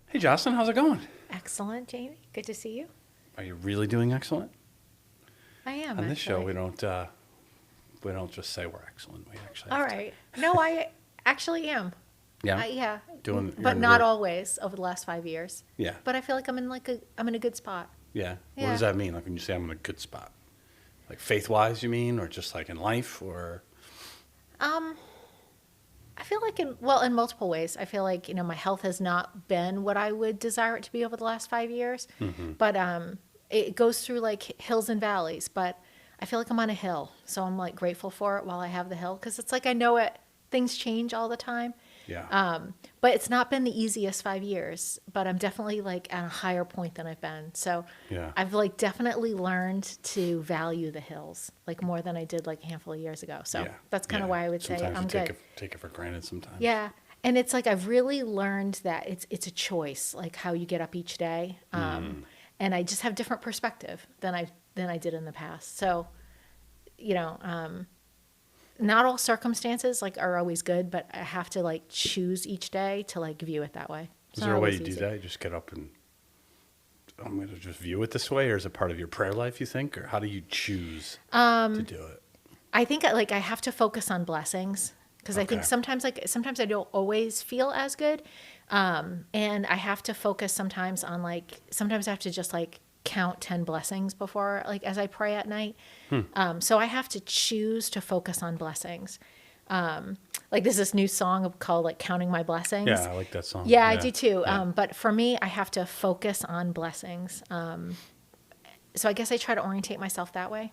Hey, Jocelyn, how's it going? Excellent, Jamie. Good to see you. Are you really doing excellent? I am On this show, actually. we don't just say we're excellent. We actually All have to. right. No, I actually am. Yeah, Yeah, you're but in not real. always over the last 5 years. Yeah, But I feel like I'm in a good spot. yeah. What does Yeah. that mean? Like when you say I'm in a good spot, like faith wise, you mean, or just like in life, or Um, I feel like in multiple ways. I feel like my health has not been what I would desire it to be over the last 5 years, but it goes through like hills and valleys. But I feel like I'm on a hill, so I'm like grateful for it while I have the hill because it's like I know it. Things change all the time. yeah, But it's not been the easiest 5 years, but I'm definitely like at a higher point than I've been. So yeah, I've like definitely learned to value the hills like more than I did like a handful of years ago. So yeah, that's kind of yeah. why I would say Sometimes you I'm good. take it for granted. Sometimes. Yeah. And it's like I've really learned that it's a choice, like how you get up each day. And I just have different perspective than I did in the past. So, you know, not all circumstances like are always good, but I have to like choose each day to like view it that way. It's Is not there a way you always do easy. that? You just get up and I'm going to just view it this way, or is it part of your prayer life? You think, or how do you choose to do it? I think like I have to focus on blessings because I think Okay. sometimes I don't always feel as good, and I have to focus sometimes on like sometimes I have to just like count 10 blessings before like as I pray at night. So I have to choose to focus on blessings. Like there's this new song called like Counting My Yeah, Blessings. I like that song. Yeah, I Yeah, do too. yeah. But for me, I have to focus on blessings. So I guess I try to orientate myself that way.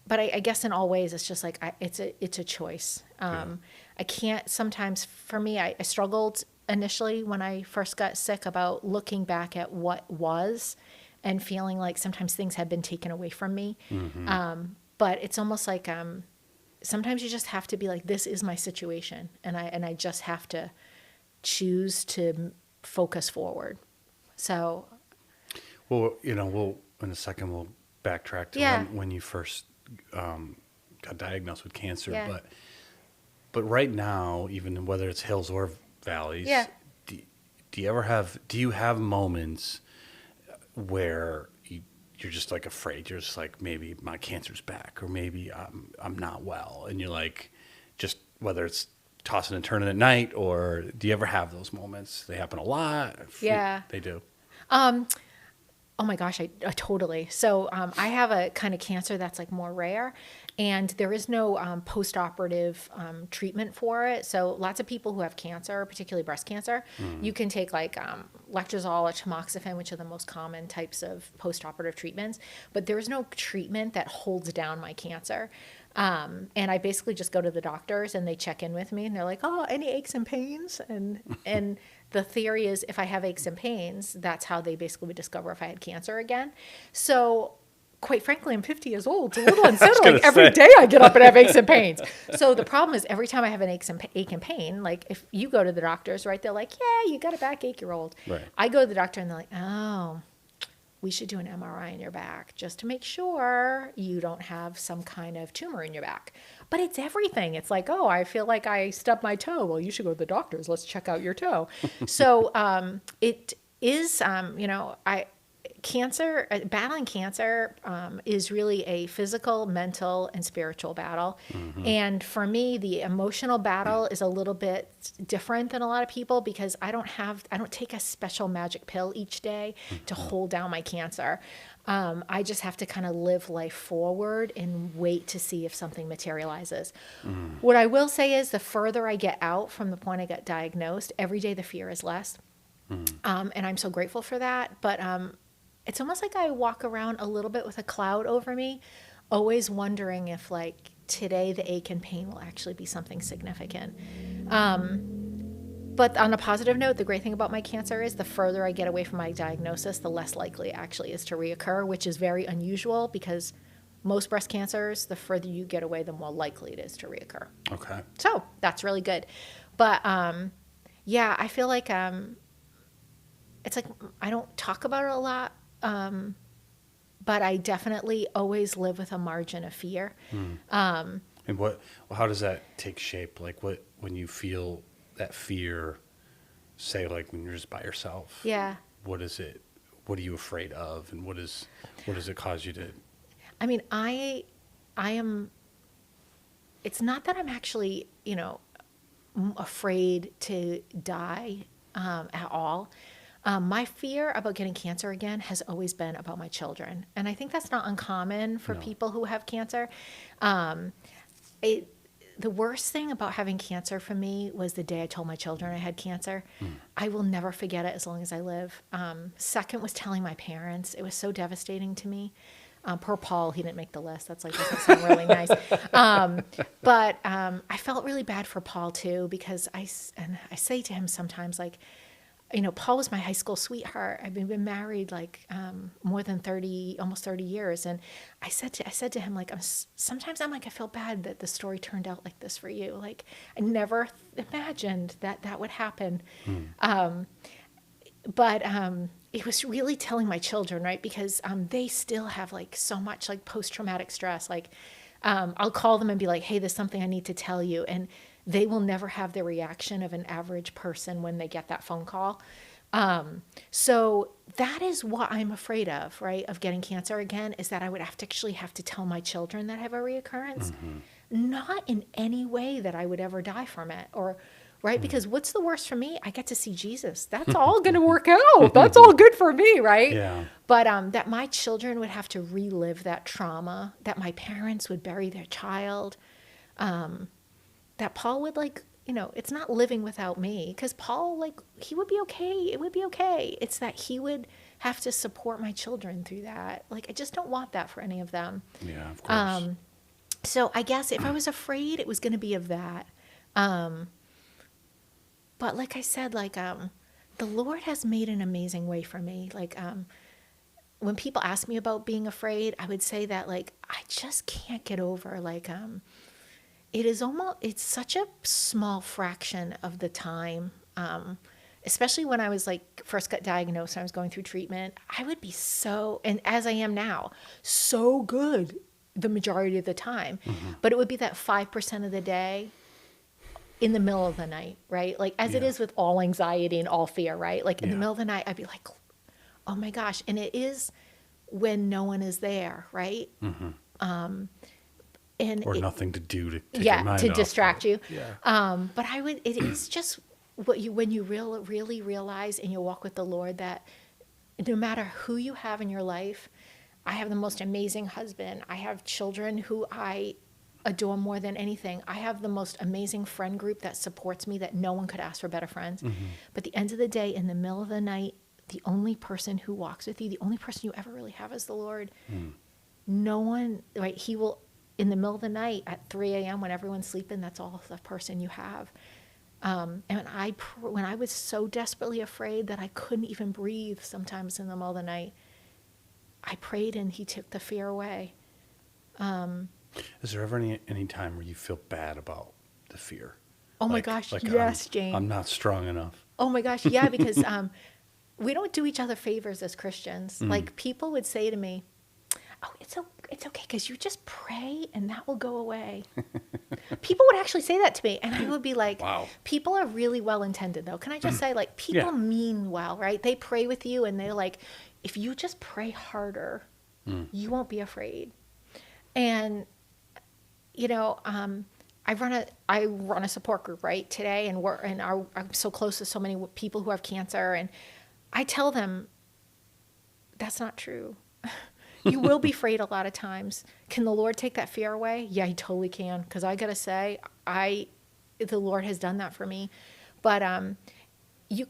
But I guess in all ways, it's just like it's a choice. I can't sometimes. For me, I struggled initially when I first got sick about looking back at what was, and feeling like sometimes things had been taken away from me. But it's almost like sometimes you just have to be like, this is my situation, and I just have to choose to focus forward. So Well, we'll in a second we'll backtrack to yeah, when you first got diagnosed with cancer, yeah, but right now, even whether it's hills or valleys, yeah. do, do you have moments where you're just like afraid? You're just like, maybe my cancer's back, or maybe I'm not well, and you're like, just whether it's tossing and turning at night, or do you ever have those moments? They happen a lot. Yeah. They do. Oh my gosh, I totally. So I have a kind of cancer that's like more rare, and there is no post-operative treatment for it. So lots of people who have cancer, particularly breast cancer, you can take like letrozole or tamoxifen, which are the most common types of post-operative treatments. But there is no treatment that holds down my cancer. And I basically just go to the doctors and they check in with me and they're like, "Oh, any aches and pains?" And the theory is if I have aches and pains, that's how they basically would discover if I had cancer again. So quite frankly, I'm 50 years old. It's a little I was unsettling. gonna Every say. day I get up and have aches and pains. So the problem is every time I have an ache and pain, like if you go to the doctors, right, they're like, "Yeah, you got a backache, you're old." Right. I go to the doctor and they're like, "Oh, we should do an MRI in your back just to make sure you don't have some kind of tumor in your back." But it's everything. It's like, "Oh, I feel like I stubbed my toe." Well, you should go to the doctors. Let's check out your toe. So it is, battling cancer is really a physical, mental, and spiritual battle. And for me, the emotional battle is a little bit different than a lot of people because I don't take a special magic pill each day to hold down my cancer. I just have to kind of live life forward and wait to see if something materializes. What I will say is the further I get out from the point I got diagnosed, every day the fear is less. And I'm so grateful for that. But it's almost like I walk around a little bit with a cloud over me, always wondering if like today the ache and pain will actually be something significant. But on a positive note, the great thing about my cancer is the further I get away from my diagnosis, the less likely it actually is to reoccur, which is very unusual because most breast cancers, the further you get away, the more likely it is to reoccur. Okay. So that's really good. But yeah, I feel like it's like I don't talk about it a lot, but I definitely always live with a margin of fear. And how does that take shape? Like when you feel that fear, say, like, when you're just by yourself, Yeah. what is it? What are you afraid of? And what does it cause you to? I mean, I am, it's not that I'm actually, afraid to die at all. My fear about getting cancer again has always been about my children. And I think that's not uncommon for No. people who have cancer. Um, it, the worst thing about having cancer for me was the day I told my children I had cancer. I will never forget it as long as I live. Second was telling my parents. It was so devastating to me. Poor Paul, he didn't make the list. That's like, doesn't sound really nice. But I felt really bad for Paul too, because I say to him sometimes, like, Paul was my high school sweetheart. I've been married like more than 30, almost 30 years. And I said to him, like, sometimes I'm like, I feel bad that the story turned out like this for you. Like, I never imagined that would happen. But it was really telling my children, right? Because they still have like so much like post-traumatic stress. Like I'll call them and be like, hey, there's something I need to tell you. And they will never have the reaction of an average person when they get that phone call. So that is what I'm afraid of, right? Of getting cancer again, is that I would actually have to tell my children that I have a reoccurrence. Not in any way that I would ever die from it, or right? Because what's the worst for me? I get to see Jesus. That's all going to work out. That's all good for me, right? Yeah. But that my children would have to relive that trauma, that my parents would bury their child, that Paul would it's not living without me, because Paul, like, he would be okay. It would be okay. It's that he would have to support my children through that. Like, I just don't want that for any of them. Yeah, of course. So I guess if I was afraid, it was going to be of that. But like I said, like, the Lord has made an amazing way for me. Like, when people ask me about being afraid, I would say that, like, I just can't get over, like, it's such a small fraction of the time, especially when I was like first got diagnosed and I was going through treatment, I would be and as I am now, so good the majority of the time. But it would be that 5% of the day in the middle of the night, right? Like, as it is with all anxiety and all fear, right? Like, in the middle of the night, I'd be like, oh my gosh. And it is when no one is there, right? Or nothing to do to take your mind to off distract of you. it. Yeah. But it is just when you really realize and you walk with the Lord, that no matter who you have in your life, I have the most amazing husband. I have children who I adore more than anything. I have the most amazing friend group that supports me, that no one could ask for better friends. But at the end of the day, in the middle of the night, the only person who walks with you, the only person you ever really have is the Lord. No one, right? He will, in the middle of the night at 3 a.m. when everyone's sleeping, that's all the person you have. And when I was so desperately afraid that I couldn't even breathe sometimes in the middle of the night, I prayed and he took the fear away. Is there ever any time where you feel bad about the fear? Oh my gosh, yes, Jane. I'm not strong enough. Oh my gosh, yeah, because we don't do each other favors as Christians. Like, people would say to me, oh, it's okay, because you just pray and that will go away. People would actually say that to me, and I would be like, wow. People are really well-intended, though. Can I just say, like, people mean well, right? They pray with you, and they're like, if you just pray harder, you won't be afraid. And, I run a support group, right, today, and I'm so close to so many people who have cancer, and I tell them, that's not true. You will be afraid a lot of times. Can the Lord take that fear away? Yeah, he totally can. Because I got to say, the Lord has done that for me. But when you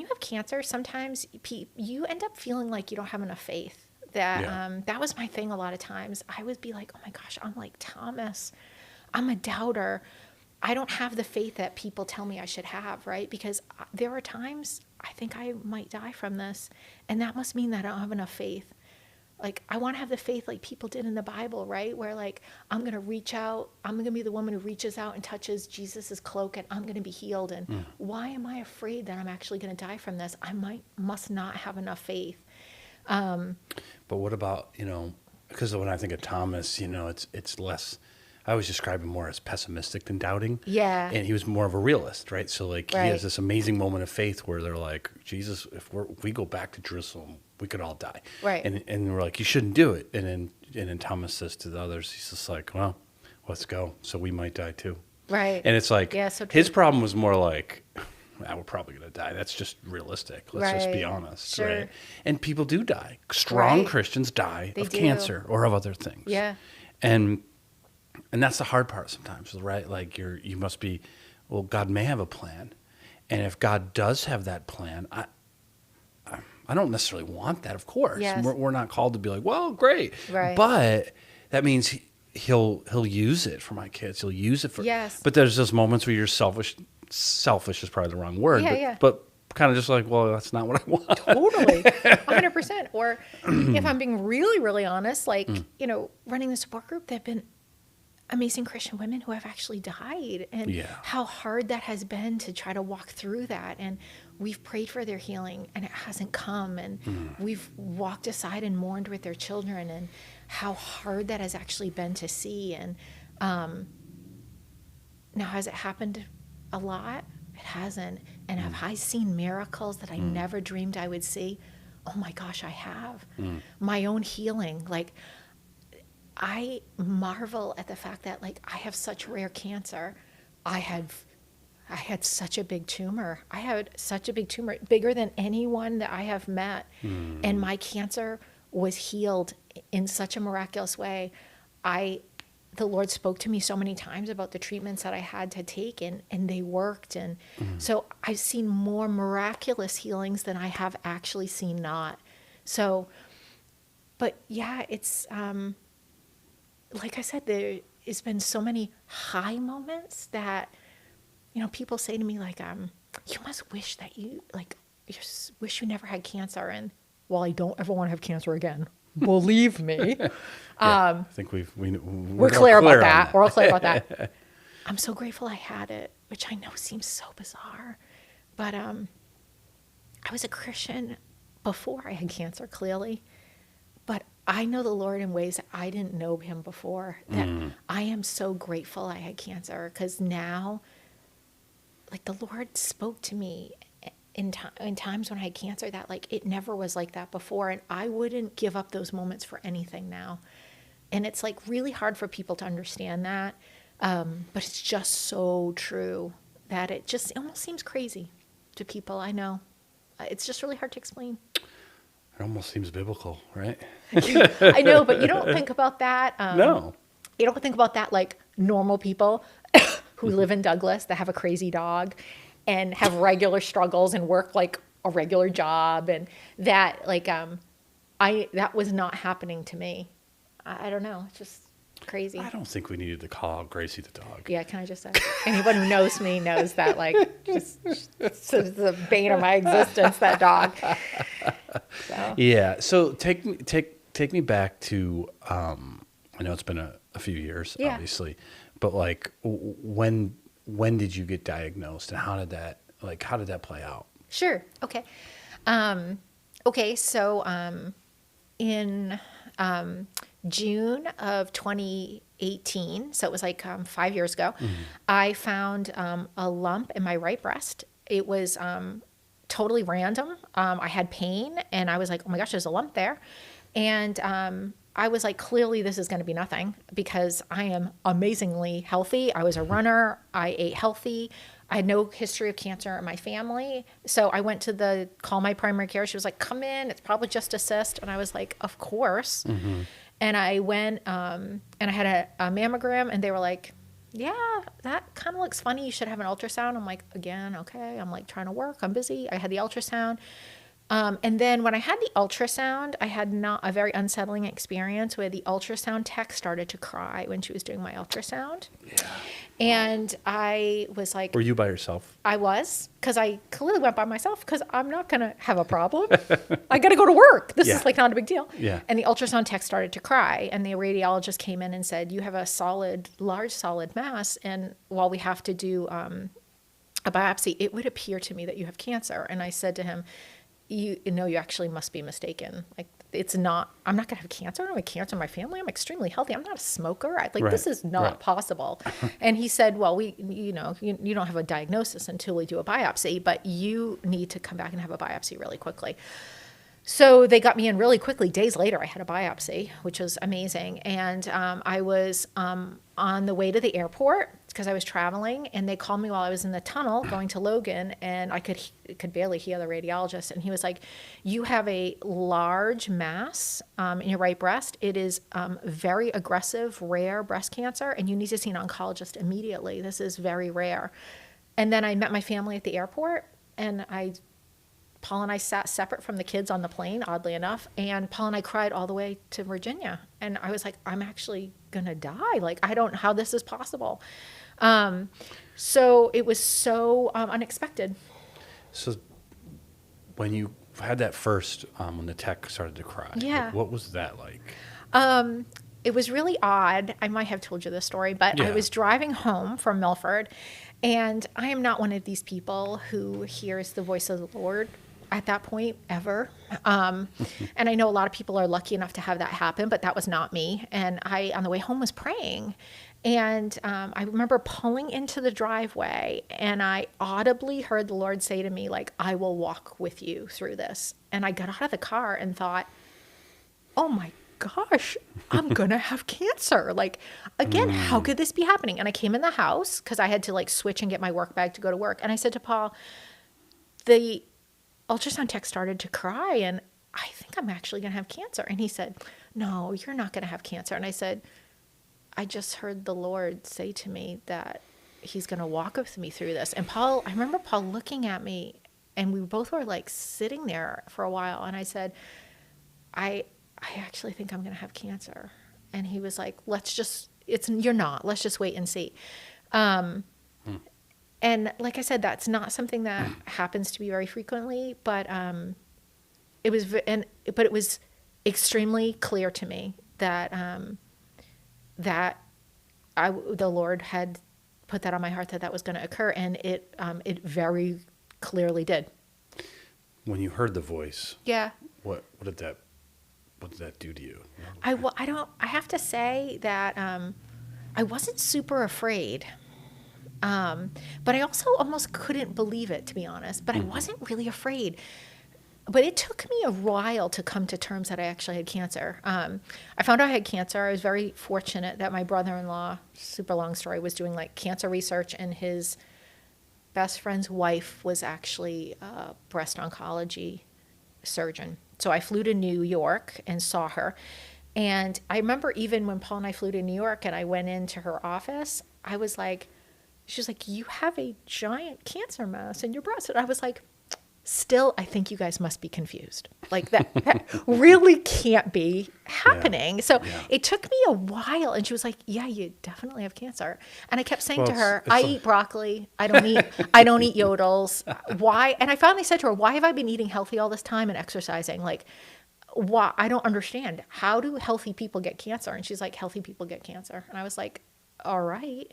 have cancer, sometimes you end up feeling like you don't have enough faith. That was my thing a lot of times. I would be like, oh my gosh, I'm like Thomas. I'm a doubter. I don't have the faith that people tell me I should have, right? Because there are times I think I might die from this. And that must mean that I don't have enough faith. Like, I want to have the faith like people did in the Bible, right? Where, like, I'm going to reach out. I'm going to be the woman who reaches out and touches Jesus's cloak, and I'm going to be healed. And why am I afraid that I'm actually going to die from this? I must not have enough faith. But what about, because when I think of Thomas, it's less, I always describe him more as pessimistic than doubting. Yeah. And he was more of a realist, right? So like he Right. has this amazing moment of faith where they're like, Jesus, if we go back to Jerusalem, we could all die. Right. And we're like, you shouldn't do it. And then Thomas says to the others, he's just like, well, let's go. So we might die too. Right. And it's like, Yeah, so his true. problem was more like, we're probably going to die. That's just realistic. Let's just be Right. honest. Sure. Right. And people do die. Strong Right. Christians die They of do. cancer or of other things. Yeah. And that's the hard part sometimes, right? Like you must be, well, God may have a plan. And if God does have that plan, I don't necessarily want that, of course. Yes. We're not called to be like, well, great. Right. But that means he'll use it for my kids. He'll use it for. Yes. But there's those moments where you're selfish. Selfish is probably the wrong word. Yeah, but, yeah. but kind of just like, well, that's not what I want. Totally. 100%. Or if I'm being really, really honest, like, running the support group, there have been amazing Christian women who have actually died, and Yeah. how hard that has been to try to walk through that. And we've prayed for their healing and it hasn't come. And we've walked aside and mourned with their children, and how hard that has actually been to see. And now, has it happened a lot? It hasn't. And have I seen miracles that I never dreamed I would see? Oh my gosh, I have. My own healing. Like, I marvel at the fact that, like, I have such rare cancer. I had such a big tumor. I had such a big tumor, bigger than anyone that I have met. And my cancer was healed in such a miraculous way. The Lord spoke to me so many times about the treatments that I had to take, and they worked. And so I've seen more miraculous healings than I have actually seen not. So, but yeah, it's, like I said, there has been so many high moments that, people say to me, like, you must wish that you wish you never had cancer. And, well, I don't ever want to have cancer again. Believe me. I think we're clear all about on that. We're all clear about that. I'm so grateful I had it, which I know seems so bizarre. But I was a Christian before I had cancer, clearly. But I know the Lord in ways that I didn't know him before. That I am so grateful I had cancer, because now, like, the Lord spoke to me in times when I had cancer that, like, it never was like that before. And I wouldn't give up those moments for anything now. And it's, like, really hard for people to understand that. But it's just so true that it almost seems crazy to people. I know. It's just really hard to explain. It almost seems biblical, right? I know, but you don't think about that. No. You don't think about that like normal people who live in Douglas that have a crazy dog and have regular struggles and work like a regular job, and that, like, that was not happening to me. I don't know. It's just crazy. I don't think we needed to call out Gracie the dog. Yeah, can I just say? Anyone who knows me knows that, like, just it's the bane of my existence, that dog. So. Yeah. So take me back to, I know it's been a few years, Yeah. obviously, but like when did you get diagnosed, and how did that play out? Sure. Okay. So in June of 2018, so it was like 5 years ago, I found a lump in my right breast. It was totally random. I had pain, and I was like, oh my gosh, there's a lump there. And I was like, clearly this is going to be nothing, because I am amazingly healthy. I was a runner. I ate healthy. I had no history of cancer in my family. So I went to call my primary care. She was like, come in. It's probably just a cyst. And I was like, of course. And I went and I had a mammogram, and they were like, yeah, that kind of looks funny. You should have an ultrasound. I'm like, again, okay. I'm like trying to work. I'm busy. I had the ultrasound. And then when I had the ultrasound, I had not a very unsettling experience where the ultrasound tech started to cry when she was doing my ultrasound. Yeah. And I was like... Were you by yourself? I was, because I clearly went by myself, because I'm not going to have a problem. I got to go to work. This is like not a big deal. Yeah. And the ultrasound tech started to cry, and the radiologist came in and said, you have a large solid mass, and while we have to do a biopsy, it would appear to me that you have cancer. And I said to him, you actually must be mistaken. Like, I'm not going to have cancer. I don't have cancer in my family. I'm extremely healthy. I'm not a smoker. Right, This is not right. possible. And he said, well, you don't have a diagnosis until we do a biopsy, but you need to come back and have a biopsy really quickly. So they got me in really quickly. Days later, I had a biopsy, which was amazing. And I was on the way to the airport because I was traveling, and they called me while I was in the tunnel going to Logan, and I could barely hear the radiologist. And he was like, "You have a large mass in your right breast. It is very aggressive, rare breast cancer, and you need to see an oncologist immediately. This is very rare." And then I met my family at the airport, and Paul and I sat separate from the kids on the plane, oddly enough, and Paul and I cried all the way to Virginia. And I was like, I'm actually going to die. Like, I don't know how this is possible. So it was so unexpected. So when you had that first, when the tech started to cry, Yeah. what was that like? It was really odd. I might have told you this story, but I Yeah. was driving home from Milford, and I am not one of these people who hears the voice of the Lord at that point ever. And I know a lot of people are lucky enough to have that happen, but that was not me. And I, on the way home, was praying. And I remember pulling into the driveway, and I audibly heard the Lord say to me, like, I will walk with you through this. And I got out of the car and thought, oh my gosh, I'm going to have cancer. Like, again, how could this be happening? And I came in the house because I had to like switch and get my work bag to go to work. And I said to Paul, the ultrasound tech started to cry, and I think I'm actually going to have cancer. And he said, no, you're not going to have cancer. And I said, I just heard the Lord say to me that he's going to walk with me through this. And Paul, I remember Paul looking at me, and we both were like sitting there for a while. And I said, I actually think I'm going to have cancer. And he was like, you're not, let's just wait and see. And like I said, that's not something that happens to me very frequently, but it was extremely clear to me that the Lord had put that on my heart that was going to occur, and it very clearly did. When you heard the voice, Yeah. what did that do to you? I have to say that I wasn't super afraid. But I also almost couldn't believe it, to be honest. But I wasn't really afraid. But it took me a while to come to terms that I actually had cancer. I found out I had cancer. I was very fortunate that my brother-in-law, super long story, was doing like cancer research, and his best friend's wife was actually a breast oncology surgeon. So I flew to New York and saw her. And I remember even when Paul and I flew to New York and I went into her office, I was like, she was like, you have a giant cancer mass in your breast. And I was like, still, I think you guys must be confused. Like that really can't be happening. Yeah. So Yeah. it took me a while. And she was like, yeah, you definitely have cancer. And I kept saying to Well, her, it's I eat broccoli. I don't eat yodels. Why? And I finally said to her, why have I been eating healthy all this time and exercising? Like, why? I don't understand. How do healthy people get cancer? And she's like, healthy people get cancer. And I was like, all right.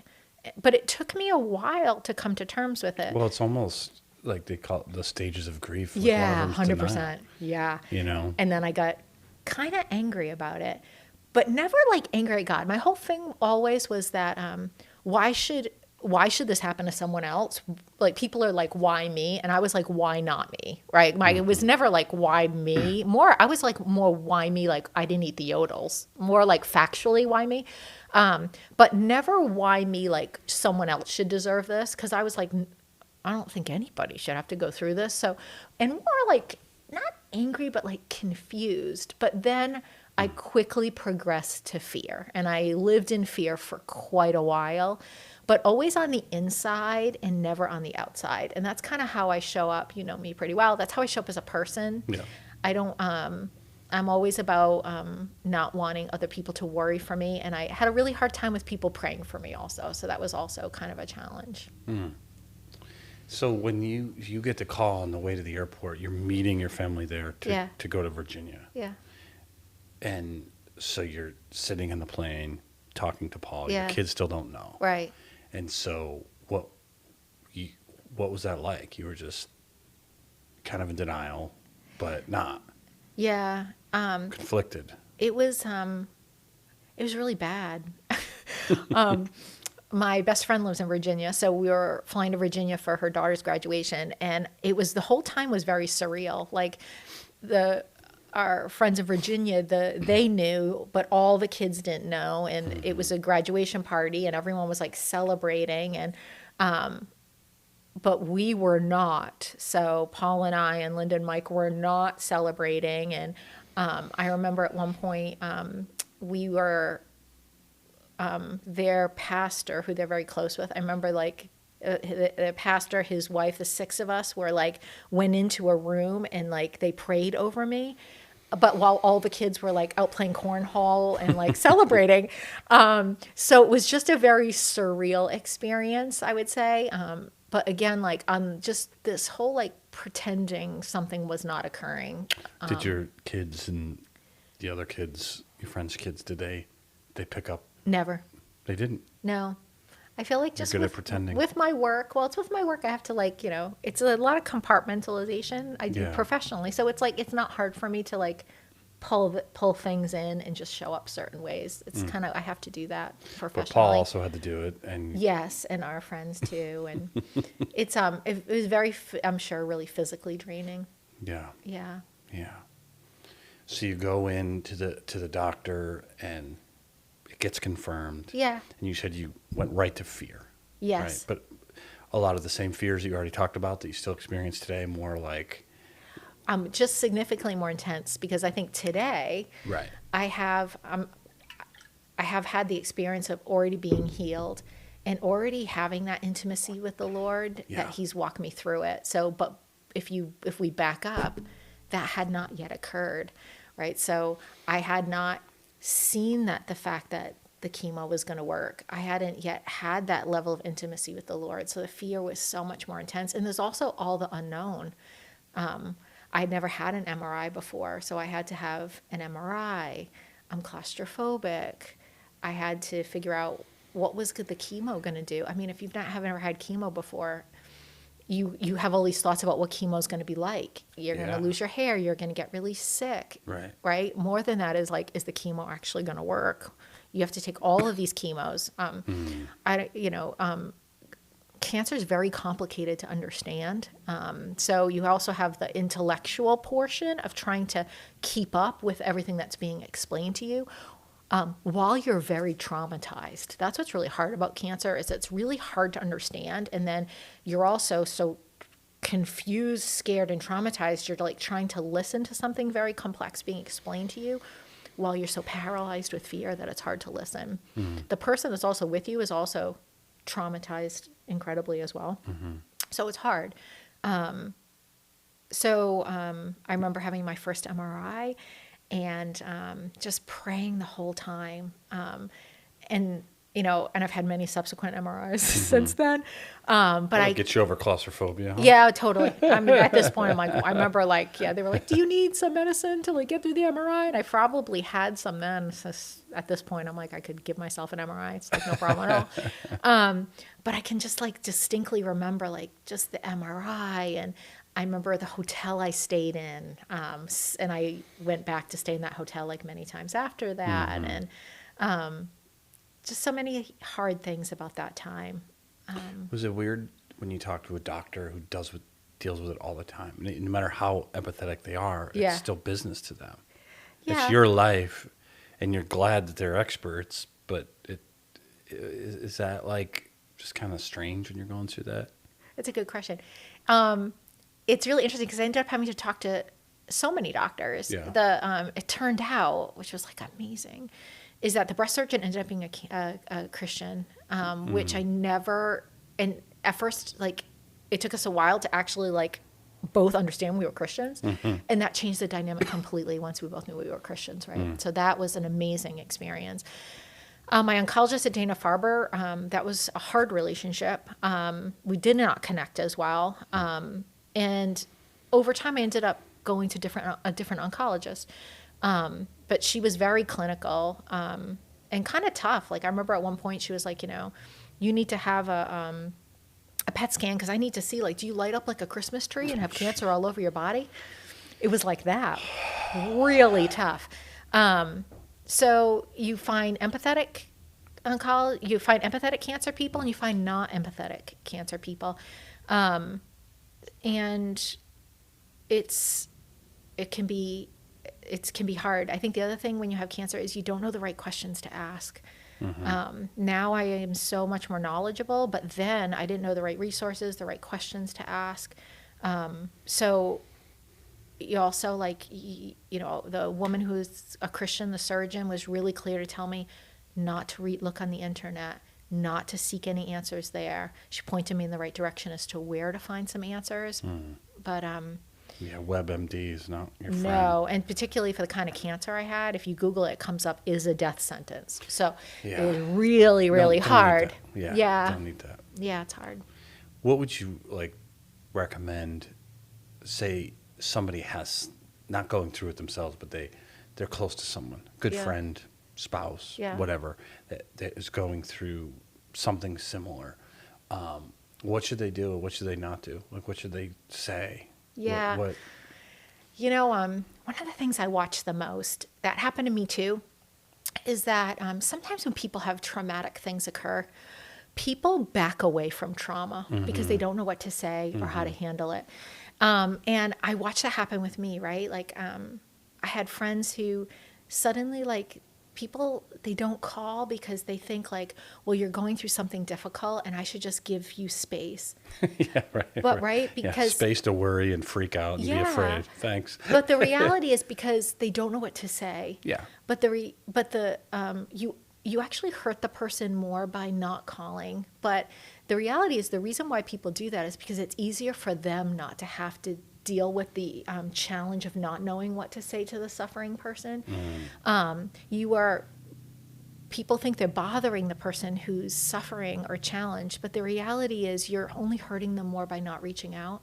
But it took me a while to come to terms with it. Well, it's almost like they call it the stages of grief. Like Yeah, a lot of them's 100%. denial, Yeah. You know? And then I got kind of angry about it, but never like angry at God. My whole thing always was that why should this happen to someone else? Like people are like, why me? And I was like, why not me? Right? It was never like, why me? I was like, more why me? Like I didn't eat the yodels. More like factually, why me? But never why me? Like someone else should deserve this. Cause I was like, I don't think anybody should have to go through this. So, and more like not angry, but like confused. But then I quickly progressed to fear, and I lived in fear for quite a while, but always on the inside and never on the outside. And that's kind of how I show up. You know me pretty well. That's how I show up as a person. Yeah. I don't, I'm always about not wanting other people to worry for me. And I had a really hard time with people praying for me also. So that was also kind of a challenge. So when you get the call on the way to the airport, you're meeting your family there to go to Virginia. Yeah. And so you're sitting in the plane talking to Paul. Yeah. Your kids still don't know. Right. And so what was that like? You were just kind of in denial, but not. Yeah. Conflicted. It was really bad. My best friend lives in Virginia, so we were flying to Virginia for her daughter's graduation, and the whole time was very surreal. Like our friends in Virginia, they knew, but all the kids didn't know, and it was a graduation party, and everyone was like celebrating, and but we were not. So Paul and I and Linda and Mike were not celebrating, and I remember at one point we were. Their pastor, who they're very close with, I remember like the pastor, his wife, the six of us were like, went into a room and like they prayed over me. But while all the kids were like out playing cornhole and like celebrating. So it was just a very surreal experience, I would say. But again, like just this whole like pretending something was not occurring. Did your kids and the other kids, your friends' kids, did they pick up? Never. They didn't? No. I feel like just good at pretending. With my work, well, it's with my work, I have to like, it's a lot of compartmentalization I do professionally. So it's like, it's not hard for me to like pull things in and just show up certain ways. It's kind of, I have to do that professionally. But Paul also had to do it. And yes, and our friends too. And it was very, I'm sure, really physically draining. Yeah. Yeah. Yeah. So you go in to the doctor and it gets confirmed. Yeah. And you said you went right to fear. Yes. Right? But a lot of the same fears that you already talked about that you still experience today, more like... just significantly more intense, because I think today right. I have had the experience of already being healed and already having that intimacy with the Lord, that he's walked me through it. So, but if we back up, that had not yet occurred, right? So I had not seen the fact that the chemo was going to work. I hadn't yet had that level of intimacy with the Lord. So the fear was so much more intense. And there's also all the unknown. I'd never had an MRI before, so I had to have an MRI. I'm claustrophobic. I had to figure out what was the chemo going to do. I mean, if you've haven't ever had chemo before, you have all these thoughts about what chemo is going to be like. You're going to lose your hair. You're going to get really sick. Right. Right. More than that is like, is the chemo actually going to work? You have to take all of these chemos. Cancer is very complicated to understand. So you also have the intellectual portion of trying to keep up with everything that's being explained to you while you're very traumatized. That's what's really hard about cancer, is it's really hard to understand. And then you're also so confused, scared, and traumatized. You're like trying to listen to something very complex being explained to you while you're so paralyzed with fear that it's hard to listen. The person that's also with you is also traumatized incredibly as well. So it's hard. I remember having my first MRI and just praying the whole time. And I've had many subsequent MRIs since then. But I get you over claustrophobia. Huh? Yeah, totally. I mean, at this point, I'm like, I remember they were like, do you need some medicine to like get through the MRI? And I probably had some then. So at this point, I'm like, I could give myself an MRI. It's like no problem at all. But I can just like distinctly remember like just the MRI, and I remember the hotel I stayed in, and I went back to stay in that hotel like many times after that, and just so many hard things about that time. Was it weird when you talk to a doctor who deals with it all the time? No matter how empathetic they are, it's still business to them. Yeah. It's your life, and you're glad that they're experts, but is that like just kind of strange when you're going through that? It's a good question. It's really interesting because I ended up having to talk to so many doctors. Yeah. It turned out, which was like amazing, is that the breast surgeon ended up being a Christian, which I never, and at first, like, it took us a while to actually, like, both understand we were Christians, and that changed the dynamic completely once we both knew we were Christians, right? So that was an amazing experience. My oncologist at Dana-Farber, that was a hard relationship. We did not connect as well, and over time, I ended up going to a different oncologist. But she was very clinical and kind of tough. Like I remember at one point she was like, you need to have a PET scan because I need to see, like, do you light up like a Christmas tree and have cancer all over your body? It was like that. Really tough. So you find empathetic you find empathetic cancer people and you find not empathetic cancer people. And it can be hard. I think the other thing when you have cancer is you don't know the right questions to ask. Now I am so much more knowledgeable, but then I didn't know the right resources, the right questions to ask. So you also the woman who's a Christian, the surgeon, was really clear to tell me not to look on the internet, not to seek any answers there. She pointed me in the right direction as to where to find some answers. But yeah, WebMD is not your friend. no, and particularly for the kind of cancer I had, if you Google it, it comes up is a death sentence. So it was really, really hard. Yeah, don't need that. Yeah, it's hard. What would you recommend? Say somebody has not going through it themselves, but they're close to someone, good friend, spouse, whatever, that is going through something similar. What should they do? What should they not do? What should they say? Yeah. What? One of the things I watch the most, that happened to me too, is that sometimes when people have traumatic things occur, people back away from trauma because they don't know what to say or how to handle it. And I watched that happen with me, right? I had friends who suddenly people, they don't call because they think well, you're going through something difficult and I should just give you space. Yeah, right. But right, because space to worry and freak out and be afraid. Thanks. But the reality is because they don't know what to say. Yeah. But you actually hurt the person more by not calling. But the reality is the reason why people do that is because it's easier for them not to have to deal with the challenge of not knowing what to say to the suffering person. People think they're bothering the person who's suffering or challenged, but the reality is you're only hurting them more by not reaching out.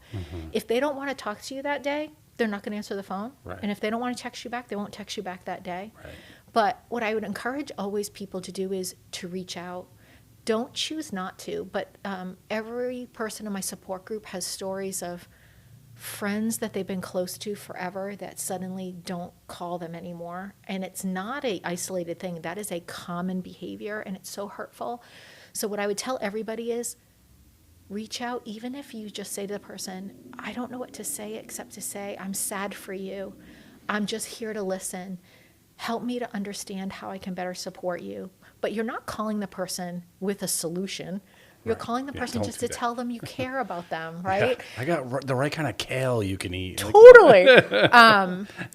If they don't want to talk to you that day, they're not going to answer the phone. Right. And if they don't want to text you back, they won't text you back that day. Right. But what I would encourage always people to do is to reach out. Don't choose not to, but every person in my support group has stories of friends that they've been close to forever that suddenly don't call them anymore. And it's not an isolated thing. That is a common behavior, and it's so hurtful. So what I would tell everybody is reach out, even if you just say to the person, I don't know what to say except to say, I'm sad for you. I'm just here to listen. Help me to understand how I can better support you. But you're not calling the person with a solution. You're calling the person just to tell them you care about them, right? Yeah, I got the right kind of kale you can eat. Totally.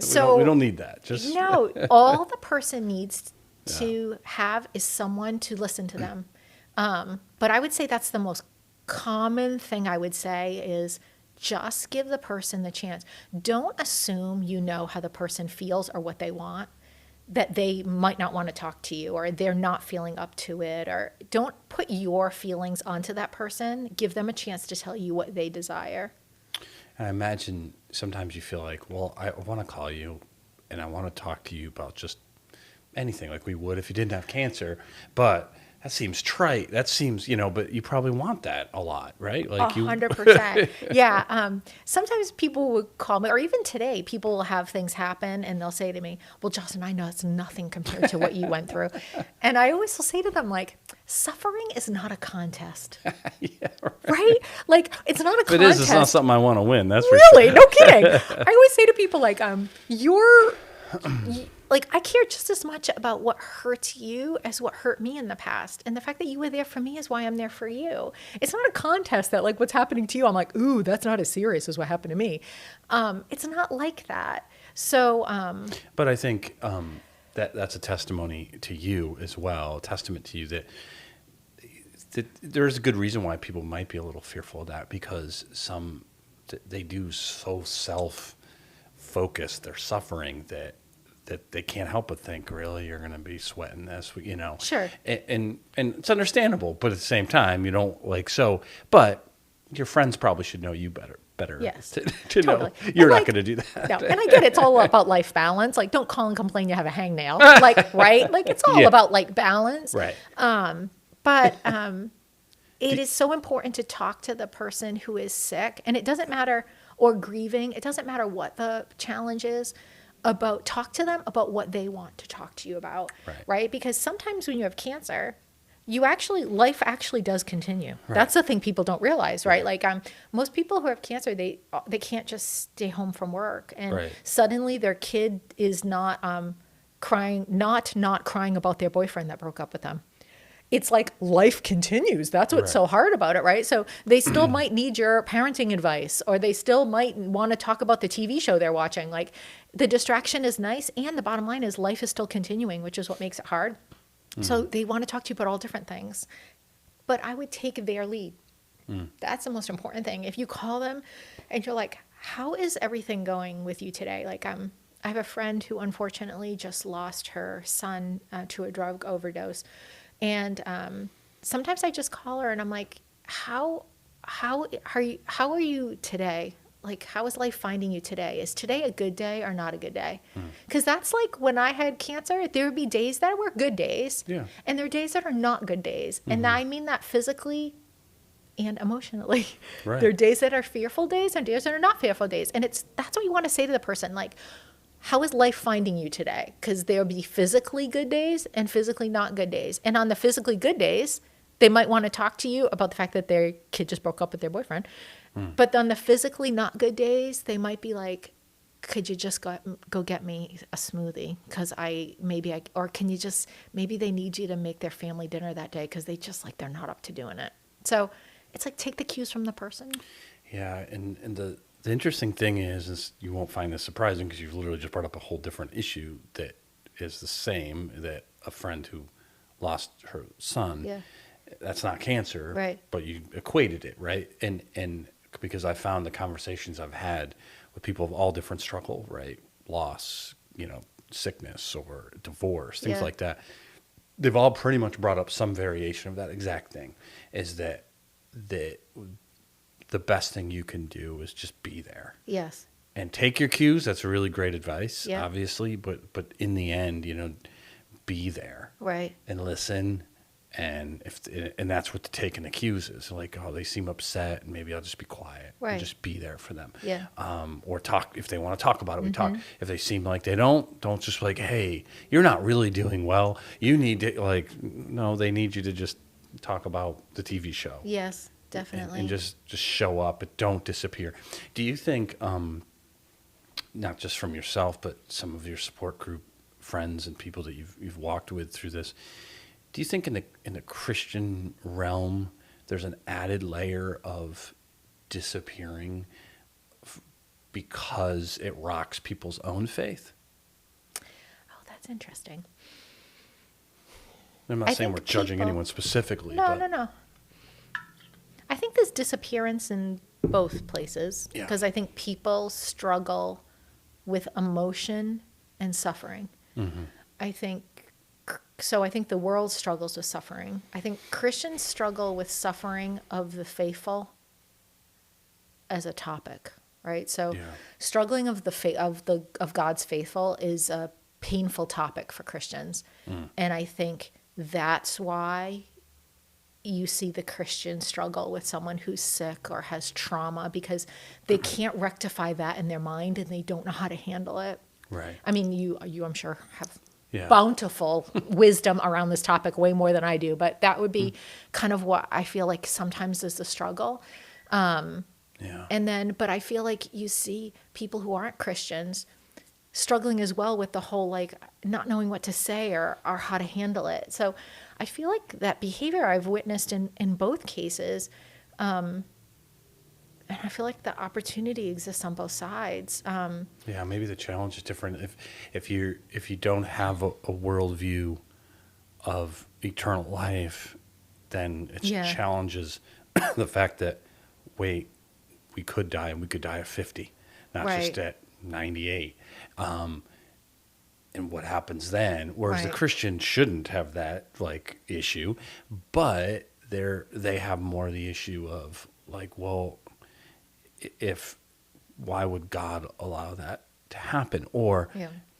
So we don't need that. Just no, all the person needs to have is someone to listen to them. But I would say that's the most common thing I would say is just give the person the chance. Don't assume you know how the person feels or what they want, that they might not want to talk to you or they're not feeling up to it, or don't put your feelings onto that person. Give them a chance to tell you what they desire. I imagine sometimes you feel like, well, I want to call you and I want to talk to you about just anything like we would if you didn't have cancer, but that seems trite. That seems, but you probably want that a lot, right? 100%. Yeah. Sometimes people would call me, or even today, people will have things happen and they'll say to me, well, Josten, I know it's nothing compared to what you went through. And I always will say to them, suffering is not a contest. Yeah, right? It's not a contest. It is. It's not something I want to win. That's for really sure. No kidding. I always say to people, I care just as much about what hurts you as what hurt me in the past. And the fact that you were there for me is why I'm there for you. It's not a contest that what's happening to you, I'm like, ooh, that's not as serious as what happened to me. It's not like that. So, but I think that's a testimony to you as well, a testament to you that there's a good reason why people might be a little fearful of that, because they do so self-focus their suffering that they can't help but think, really, you're going to be sweating this, Sure. And it's understandable, but at the same time, you don't but your friends probably should know you better. Yes, to totally. know you're not going to do that. No, and I get it's all about life balance. Don't call and complain you have a hangnail. Right? It's all about balance. Right. But it is so important to talk to the person who is sick, and it doesn't matter or grieving. It doesn't matter what the challenge is. Talk to them about what they want to talk to you about, right? Because sometimes when you have cancer, life actually does continue. Right. That's the thing people don't realize, right? Like most people who have cancer, they can't just stay home from work, and suddenly their kid is not crying about their boyfriend that broke up with them. It's like life continues. That's what's so hard about it, right? So they still might need your parenting advice, or they still might want to talk about the TV show they're watching. Like the distraction is nice, and the bottom line is life is still continuing, which is what makes it hard. So they want to talk to you about all different things. But I would take their lead. That's the most important thing. If you call them and you're like, how is everything going with you today? Like I have a friend who unfortunately just lost her son to a drug overdose. And sometimes I just call her and I'm like, how are you today? Like, how is life finding you today? Is today a good day or not a good day? Because that's like when I had cancer, there would be days that were good days. Yeah. And there are days that are not good days. And I mean that physically and emotionally. Right. There are days that are fearful days and days that are not fearful days. And that's what you want to say to the person. Like, how is life finding you today? Because there'll be physically good days and physically not good days. And on the physically good days, they might want to talk to you about the fact that their kid just broke up with their boyfriend. But on the physically not good days, they might be like, could you just go get me a smoothie? Because or can you just, maybe they need you to make their family dinner that day because they're not up to doing it. So it's like, take the cues from the person. Yeah. And the interesting thing is you won't find this surprising because you've literally just brought up a whole different issue that is the same, that a friend who lost her son. Yeah. That's not cancer, right? But you equated it, right? And because I found the conversations I've had with people of all different struggle, right? Loss, sickness or divorce, things like that. They've all pretty much brought up some variation of that exact thing, is that the best thing you can do is just be there. Yes. And take your cues. That's really great advice, obviously. But in the end, be there. Right. And listen. And that's what the taking the cues is. Like, oh, they seem upset, and maybe I'll just be quiet and just be there for them. Yeah. Or talk if they want to talk about it. We talk. If they seem like they don't just like, hey, you're not really doing well. You need to no, they need you to just talk about the TV show. Yes, definitely. And just show up, but don't disappear. Do you think, not just from yourself, but some of your support group friends and people that you've walked with through this? Do you think in the Christian realm there's an added layer of disappearing because it rocks people's own faith? Oh, that's interesting. I'm not saying we're judging anyone specifically. No. I think there's disappearance in both places because I think people struggle with emotion and suffering. I think the world struggles with suffering. I think Christians struggle with suffering of the faithful as a topic, right? So struggling of of God's faithful is a painful topic for Christians. And I think that's why you see the Christian struggle with someone who's sick or has trauma, because they can't rectify that in their mind and they don't know how to handle it. Right. I mean, you I'm sure have bountiful wisdom around this topic, way more than I do, but that would be kind of what I feel like sometimes is the struggle. And then, but I feel like you see people who aren't Christians struggling as well with the whole, not knowing what to say or how to handle it. So I feel like that behavior I've witnessed in both cases, and I feel like the opportunity exists on both sides. Maybe the challenge is different. If you don't have a worldview of eternal life, then it challenges the fact that, wait, we could die, and we could die at 50, not just at 98. And what happens then? Whereas the Christian shouldn't have that issue, but they have more the issue of why would God allow that to happen? Or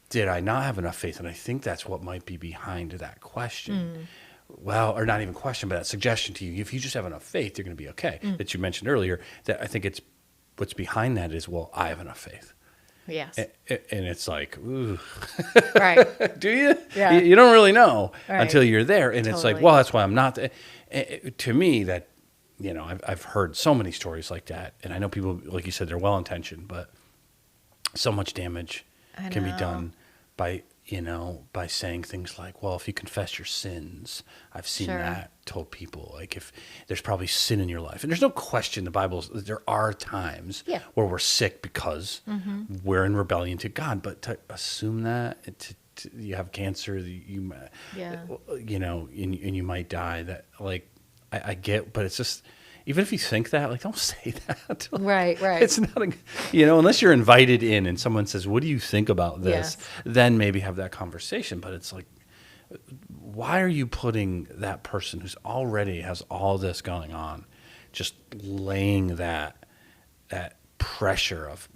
did I not have enough faith? And I think that's what might be behind that question. Well, or not even question, but that suggestion to you. If you just have enough faith, you're going to be okay. That you mentioned earlier, that I think it's what's behind that is, well, I have enough faith. Yes. And it's like, ooh, Right. do you? Yeah. You don't really know Right. until you're there. And it's like, Totally. well, that's why I'm not. To me, that, I've heard so many stories like that. And I know people, like you said, they're well-intentioned, but so much damage I can be know. done by saying things like, well, if you confess your sins, I've seen Sure. that told people, like, if there's probably sin in your life. And there's no question there are times Yeah. where we're sick because we're in rebellion to God, but to assume that you have cancer, Yeah. and you might die, that, like, I get, but it's just, even if you think that, like, don't say that. Right. Right. It's not, unless you're invited in and someone says, what do you think about this? Yes. Then maybe have that conversation. But it's like, why are you putting that person who's already has all this going on, just laying that pressure of,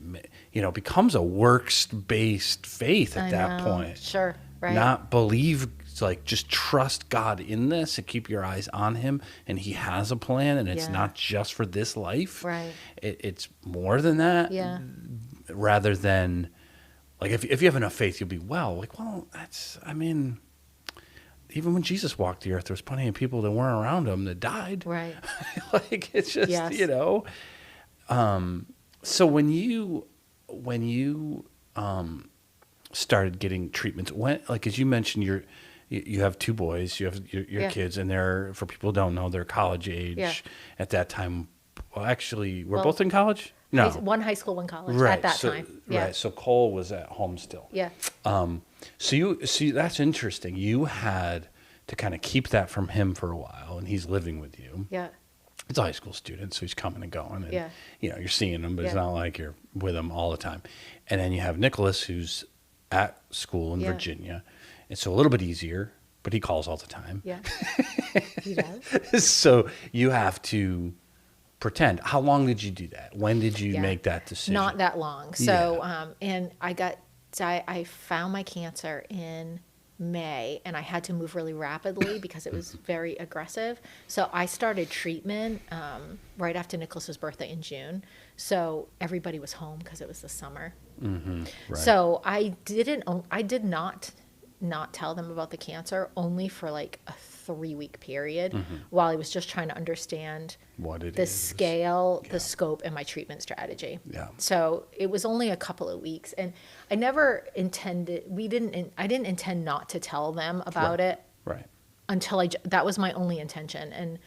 becomes a works-based faith at I that know. point. Sure. Right. Not believe, like, just trust God in this and keep your eyes on him, and he has a plan, and it's Yeah. not just for this life. Right. It's more than that. Yeah. Rather than, like, if you have enough faith, you'll be well. Like, well, even when Jesus walked the earth, there was plenty of people that weren't around him that died. Right. Like, it's just, Yes. So when you started getting treatments, like, as you mentioned, you have two boys, you have your Yeah. kids, and they're, for people who don't know, they're college age Yeah. at that time. Well, actually, we're Well, both in college? No. One high school, one college Right. at that so, time. Yeah. Right. So Cole was at home still. Yeah. So you see, that's interesting. You had to kind of keep that from him for a while, and he's living with you. Yeah. It's a high school student, so he's coming and going, and Yeah. you're seeing him, but it's Yeah. not like you're with him all the time. And then you have Nicholas, who's at school in Yeah. Virginia, and so a little bit easier, but he calls all the time. Yeah. He does. So you have to pretend. How long did you do that? When did you Yeah. make that decision? Not that long. So, and I found my cancer in May, and I had to move really rapidly because it was very aggressive. So I started treatment right after Nicholas's birthday in June. So everybody was home because it was the summer. Right. So I did not tell them about the cancer only for like a 3-week period while I was just trying to understand What it the is. scale, the scope, and my treatment strategy. Yeah. So it was only a couple of weeks, and I never intended. I didn't intend not to tell them about it Right. until that was my only intention. And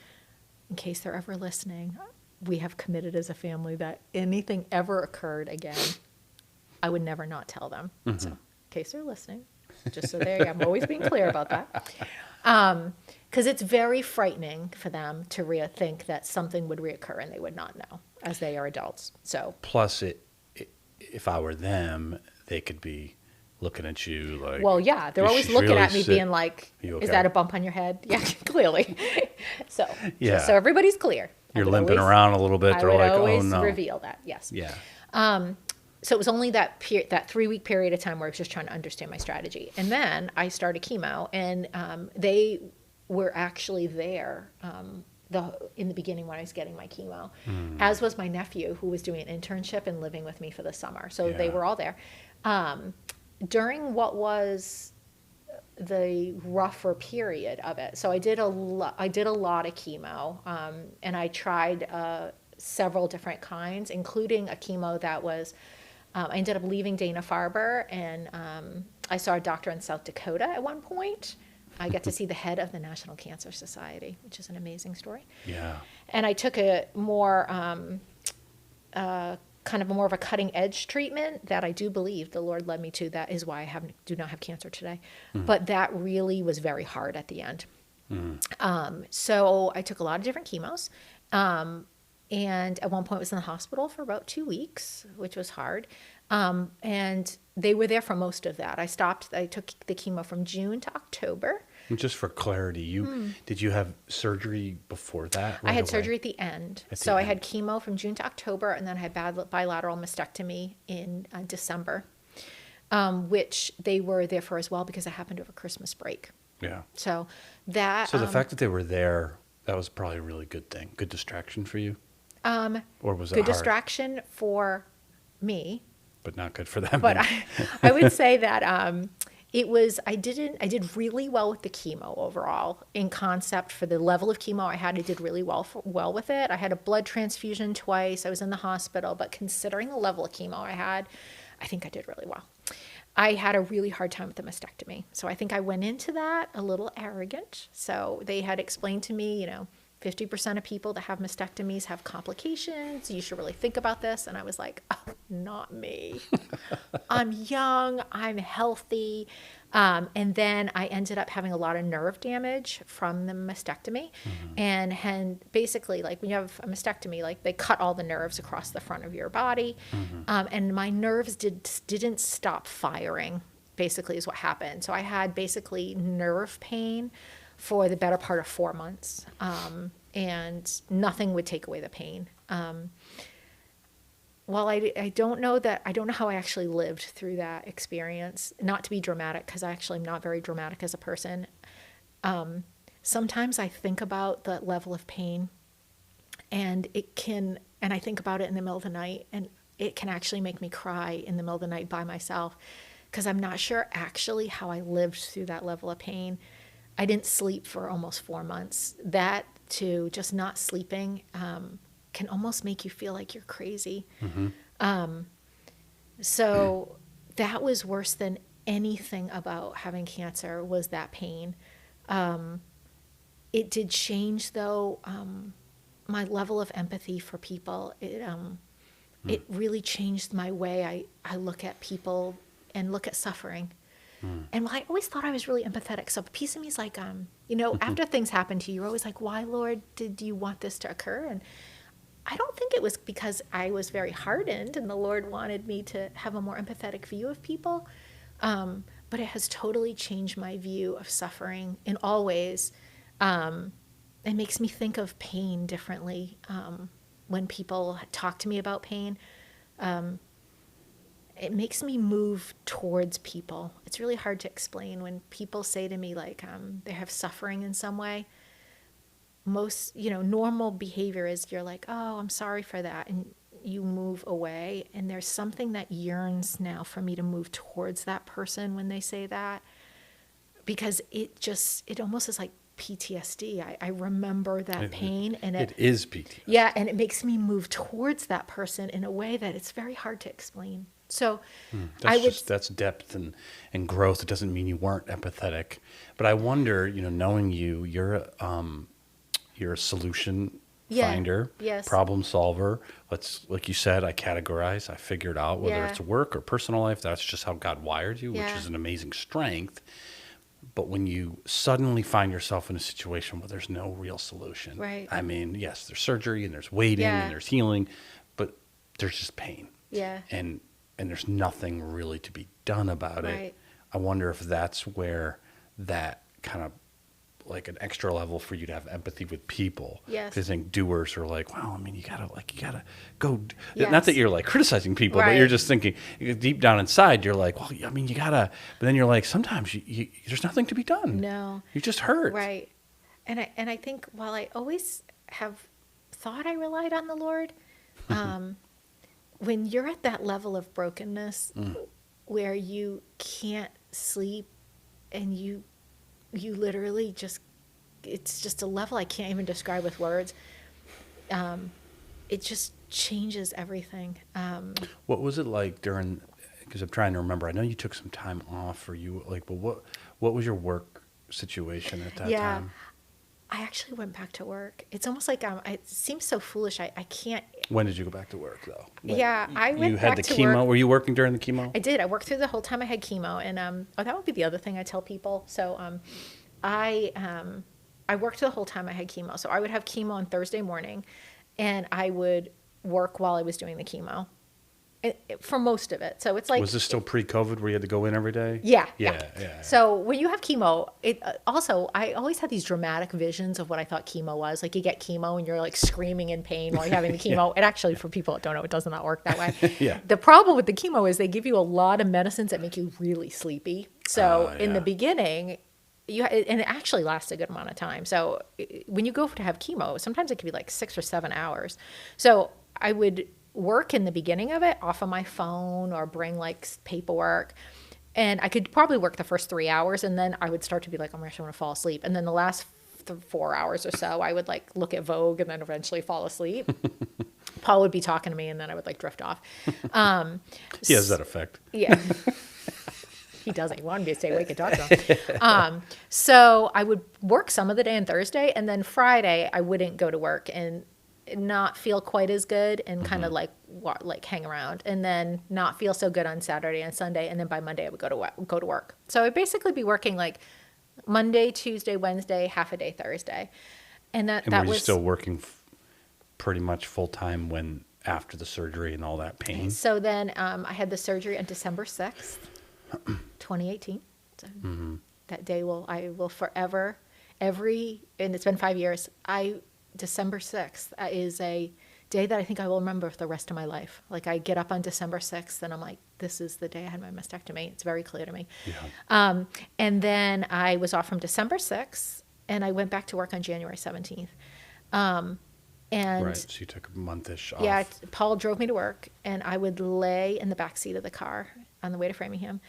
in case they're ever listening, we have committed as a family that anything ever occurred again, I would never not tell them. So in case they're listening, just so there, I'm always being clear about that. Because it's very frightening for them to think that something would reoccur and they would not know as they are adults. So Plus, if I were them, they could be looking at you like, well, yeah, they're always she's looking really at me sick. being like, You is okay? that a bump on your head? Yeah, clearly. So, Yeah. just so everybody's clear. I You're would limping always- around a little bit. I They're would like, always oh no. reveal that, yes. Yeah. So it was only that 3-week period of time where I was just trying to understand my strategy. And then I started chemo, and they were actually there in the beginning when I was getting my chemo, as was my nephew, who was doing an internship and living with me for the summer. So they Yeah. were all there. During what was the rougher period of it. So I did a lot of chemo, and I tried several different kinds, including a chemo that was, I ended up leaving Dana-Farber, and I saw a doctor in South Dakota at one point. I got to see the head of the National Cancer Society, which is an amazing story. Yeah. And I took a more, kind of more of a cutting edge treatment that I do believe the Lord led me to. That is why I do not have cancer today. But that really was very hard at the end. So I took a lot of different chemos. And at one point was in the hospital for about 2 weeks, which was hard. And they were there for most of that. I took the chemo from June to October. And just for clarity, did you have surgery before that? I right had away? surgery at the end. At the So I end. had chemo from June to October, and then I had bilateral mastectomy in December, which they were there for as well because I happened over Christmas break. Yeah. So that. So the fact that they were there, that was probably a really good thing. Good distraction for you. Or was it Good hard, distraction for me. but not good for them? But I would say that I did really well with the chemo overall in concept for the level of chemo I had. I did really well with it. I had a blood transfusion twice. I was in the hospital, but considering the level of chemo I had, I think I did really well. I had a really hard time with the mastectomy. So I think I went into that a little arrogant. So they had explained to me, 50% of people that have mastectomies have complications. You should really think about this. And I was like, oh, not me. I'm young, I'm healthy. And then I ended up having a lot of nerve damage from the mastectomy. And basically, like when you have a mastectomy, like they cut all the nerves across the front of your body. And my nerves didn't stop firing, basically is what happened. So I had basically nerve pain for the better part of 4 months. And nothing would take away the pain. Well, I don't know how I actually lived through that experience. Not to be dramatic, because I actually am not very dramatic as a person. Sometimes I think about the level of pain, and I think about it in the middle of the night, and it can actually make me cry in the middle of the night by myself, because I'm not sure actually how I lived through that level of pain. I didn't sleep for almost 4 months. That too, just not sleeping, can almost make you feel like you're crazy. So that was worse than anything about having cancer, was that pain. It did change, though, my level of empathy for people. It really changed my way I look at people and look at suffering. And I always thought I was really empathetic. So a piece of me is like, after things happen to you, you're always like, why, Lord, did you want this to occur? And I don't think it was because I was very hardened and the Lord wanted me to have a more empathetic view of people. But it has totally changed my view of suffering in all ways. It makes me think of pain differently. When people talk to me about pain, it makes me move towards people. It's really hard to explain when people say to me, like, they have suffering in some way. Most, normal behavior is you're like, oh, I'm sorry for that. And you move away. And there's something that yearns now for me to move towards that person when they say that. Because it almost is like PTSD. I remember that pain. And it is PTSD. Yeah, and it makes me move towards that person in a way that it's very hard to explain. So that's depth and growth. It doesn't mean you weren't empathetic, but I wonder, knowing you're a solution finder, problem solver. Like you said, I categorize, I figured out whether it's work or personal life. That's just how God wired you, which is an amazing strength. But when you suddenly find yourself in a situation where there's no real solution, right? I mean, yes, there's surgery and there's waiting and there's healing, but there's just pain. Yeah. And there's nothing really to be done about it. I wonder if that's where that kind of like an extra level for you to have empathy with people. Yes. Because I think doers are like, well, I mean, you gotta go. Yes. Not that you're like criticizing people, but you're just thinking deep down inside, you're like, well, I mean, you gotta. But then you're like, sometimes there's nothing to be done. No. You just hurt. Right. And I think while I always have thought I relied on the Lord, when you're at that level of brokenness where you can't sleep and you literally it's just a level I can't even describe with words. It just changes everything. What was it like because I'm trying to remember, I know you took some time off, but what was your work situation at that time? I actually went back to work. It's almost like it seems so foolish. I can't. When did you go back to work, though? I went back to work. You had the chemo. Were you working during the chemo? I did. I worked through the whole time I had chemo, and that would be the other thing I tell people. So I worked the whole time I had chemo. So I would have chemo on Thursday morning, and I would work while I was doing the chemo. For most of it. So it's like... Was this still pre-COVID where you had to go in every day? Yeah. Yeah. So when you have chemo, also, I always had these dramatic visions of what I thought chemo was. Like you get chemo and you're like screaming in pain while you're having the chemo. And actually, for people that don't know, it does not work that way. Yeah. The problem with the chemo is they give you a lot of medicines that make you really sleepy. So in the beginning, and it actually lasts a good amount of time. So when you go to have chemo, sometimes it can be like 6 or 7 hours. So I would work in the beginning of it off of my phone or bring like paperwork. And I could probably work the first 3 hours, and then I would start to be like, oh my gosh, I want to fall asleep. And then the last 4 hours or so, I would like look at Vogue and then eventually fall asleep. Paul would be talking to me, and then I would like drift off. He has that effect. Yeah. He doesn't. He wanted me to stay awake and talk to him. So I would work some of the day on Thursday, and then Friday I wouldn't go to work and not feel quite as good and kind of like hang around, and then not feel so good on Saturday and Sunday, and then by Monday I would go to work. So I'd basically be working like Monday, Tuesday, Wednesday, half a day Thursday, and that were you was still working pretty much full time when after the surgery and all that pain? So then I had the surgery on December 6th, 2018. So that day I will forever, and it's been 5 years. December 6th is a day that I think I will remember for the rest of my life. Like I get up on December 6th and I'm like, this is the day I had my mastectomy. It's very clear to me. Yeah. And then I was off from December 6th and I went back to work on January 17th. And right, so you took a month-ish off. Yeah, Paul drove me to work, and I would lay in the back seat of the car on the way to Framingham.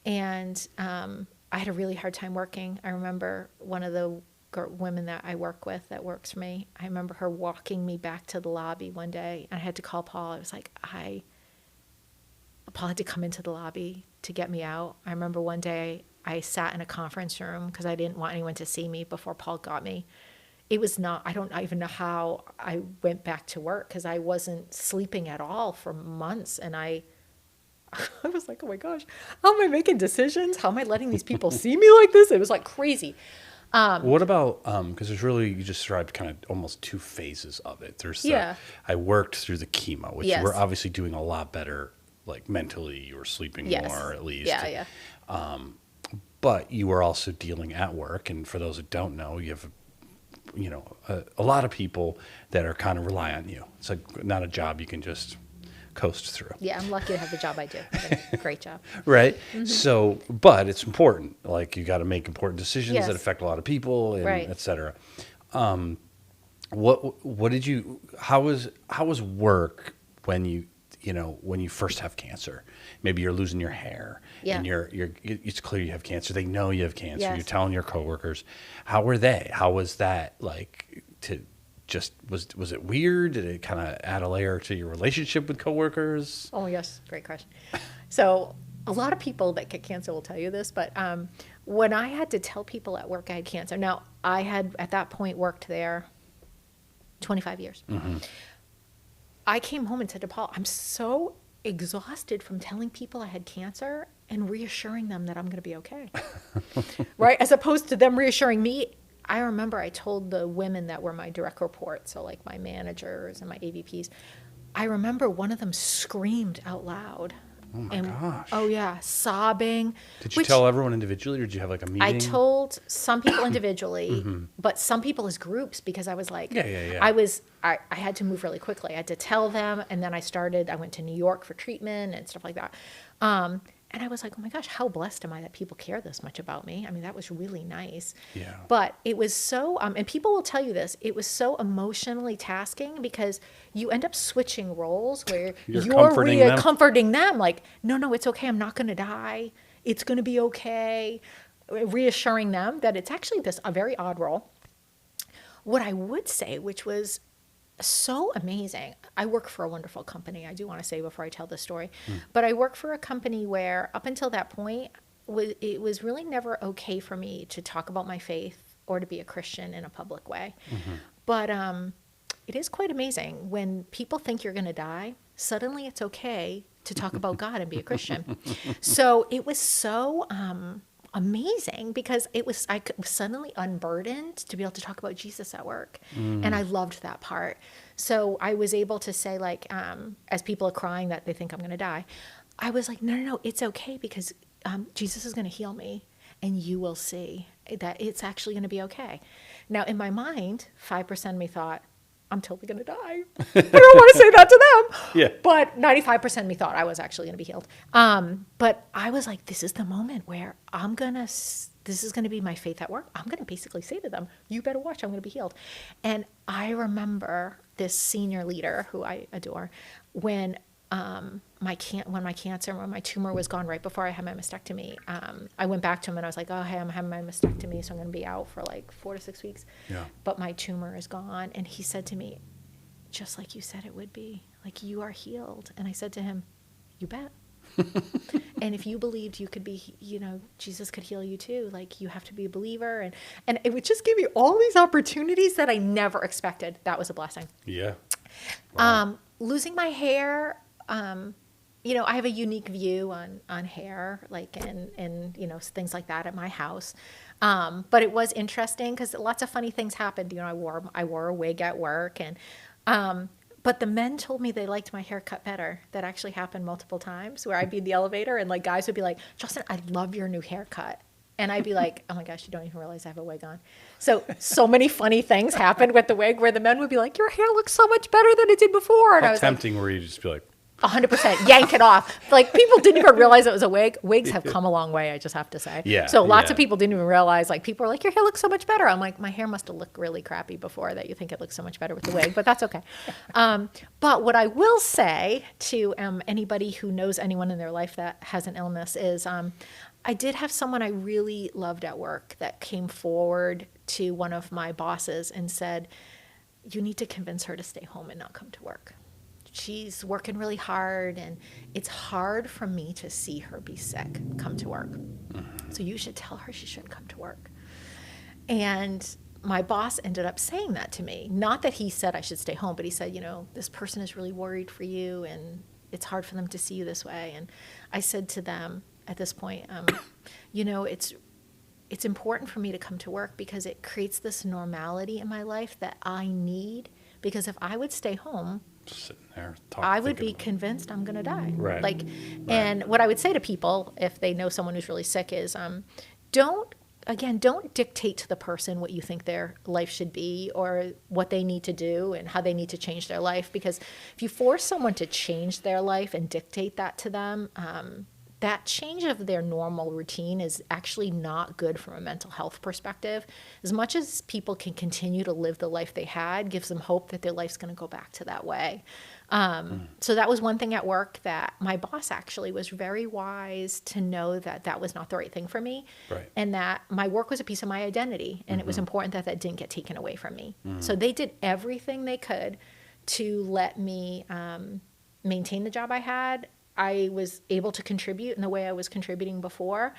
And I had a really hard time working. I remember one of the women that I work with that works for me, I remember her walking me back to the lobby one day, and I had to call Paul. I was like, Paul had to come into the lobby to get me out. I remember one day I sat in a conference room because I didn't want anyone to see me before Paul got me. It was not, I don't even know how I went back to work because I wasn't sleeping at all for months. And I was like, oh my gosh, how am I making decisions? How am I letting these people see me like this? It was like crazy. What about, because there's really, you just described kind of almost two phases of it. There's I worked through the chemo, which we're obviously doing a lot better, like mentally, you were sleeping more at least. Yeah. But you were also dealing at work. And for those who don't know, you have a lot of people that are kind of rely on you. It's like not a job you can just coast through. Yeah, I'm lucky to have the job I do. I have a great job. Right. Mm-hmm. So, but it's important. Like you got to make important decisions that affect a lot of people, and et cetera. What did you? How was work when you first have cancer? Maybe you're losing your hair, and it's clear you have cancer. They know you have cancer. Yes. You're telling your coworkers. How were they? How was that like to? Was it weird? Did it kind of add a layer to your relationship with coworkers? Oh yes, great question. So a lot of people that get cancer will tell you this, but when I had to tell people at work I had cancer, now I had at that point worked there 25 years. Mm-hmm. I came home and said to Paul, I'm so exhausted from telling people I had cancer and reassuring them that I'm going to be okay. Right? As opposed to them reassuring me. I remember I told the women that were my direct reports, so like my managers and my AVPs, I remember one of them screamed out loud. Oh my gosh. Oh yeah, sobbing. Did you tell everyone individually, or did you have like a meeting? I told some people individually, but some people as groups, because I was like, I had to move really quickly. I had to tell them, and then I went to New York for treatment and stuff like that. And I was like, oh my gosh, how blessed am I that people care this much about me? I mean, that was really nice. Yeah. But it was so, and people will tell you this, it was so emotionally tasking because you end up switching roles where you're comforting them. Like, no, it's okay. I'm not going to die. It's going to be okay. Reassuring them that it's actually a very odd role. What I would say, which was so amazing. I work for a wonderful company, I do want to say before I tell the story. But I work for a company where up until that point, it was really never okay for me to talk about my faith or to be a Christian in a public way. Mm-hmm. But it is quite amazing when people think you're going to die, suddenly it's okay to talk about God and be a Christian. So it was so amazing because I was suddenly unburdened to be able to talk about Jesus at work. And I loved that part. So I was able to say, like, as people are crying that they think I'm going to die, I was like, no, it's okay because Jesus is going to heal me and you will see that it's actually going to be okay. Now in my mind, 5% of me thought, I'm totally going to die. I don't want to say that to them. Yeah. But 95% of me thought I was actually going to be healed. But I was like, this is the moment where this is going to be my faith at work. I'm going to basically say to them, you better watch, I'm going to be healed. And I remember this senior leader who I adore, when my tumor was gone right before I had my mastectomy, I went back to him and I was like, oh, hey, I'm having my mastectomy, so I'm going to be out for like 4 to 6 weeks. Yeah. But my tumor is gone. And he said to me, just like you said it would be, like, you are healed. And I said to him, you bet. And if you believed you could be, Jesus could heal you too. Like, you have to be a believer. And it would just give you all these opportunities that I never expected. That was a blessing. Yeah. Wow. Losing my hair, I have a unique view on hair, like and things like that at my house. But it was interesting because lots of funny things happened. I wore a wig at work, and but the men told me they liked my haircut better. That actually happened multiple times, where I'd be in the elevator and like guys would be like, Josten, I love your new haircut. And I'd be like, oh my gosh, you don't even realize I have a wig on. So many funny things happened with the wig, where the men would be like, your hair looks so much better than it did before. And How I was tempting were you to just be like, 100% yank it off. Like, people didn't even realize it was a wig. Wigs have come a long way, I just have to say. Yeah, So lots yeah. of people didn't even realize, like, people are like, your hair looks so much better. I'm like, my hair must have looked really crappy before that you think it looks so much better with the wig, but that's okay. But what I will say to anybody who knows anyone in their life that has an illness is, I did have someone I really loved at work that came forward to one of my bosses and said, you need to convince her to stay home and not come to work. She's working really hard, and it's hard for me to see her be sick, come to work. So you should tell her she shouldn't come to work. And my boss ended up saying that to me. Not that he said I should stay home, but he said, this person is really worried for you, and it's hard for them to see you this way. And I said to them at this point, it's important for me to come to work because it creates this normality in my life that I need. Because if I would stay home, sitting there I would be convinced I'm going to die. Right. And what I would say to people if they know someone who's really sick is, don't dictate to the person what you think their life should be or what they need to do and how they need to change their life. Because if you force someone to change their life and dictate that to them, that change of their normal routine is actually not good from a mental health perspective. As much as people can continue to live the life they had, gives them hope that their life's going to go back to that way. So that was one thing at work that my boss actually was very wise to know that that was not the right thing for me. Right. And that my work was a piece of my identity, and it was important that that didn't get taken away from me. So they did everything they could to let me maintain the job I had. I was able to contribute in the way I was contributing before.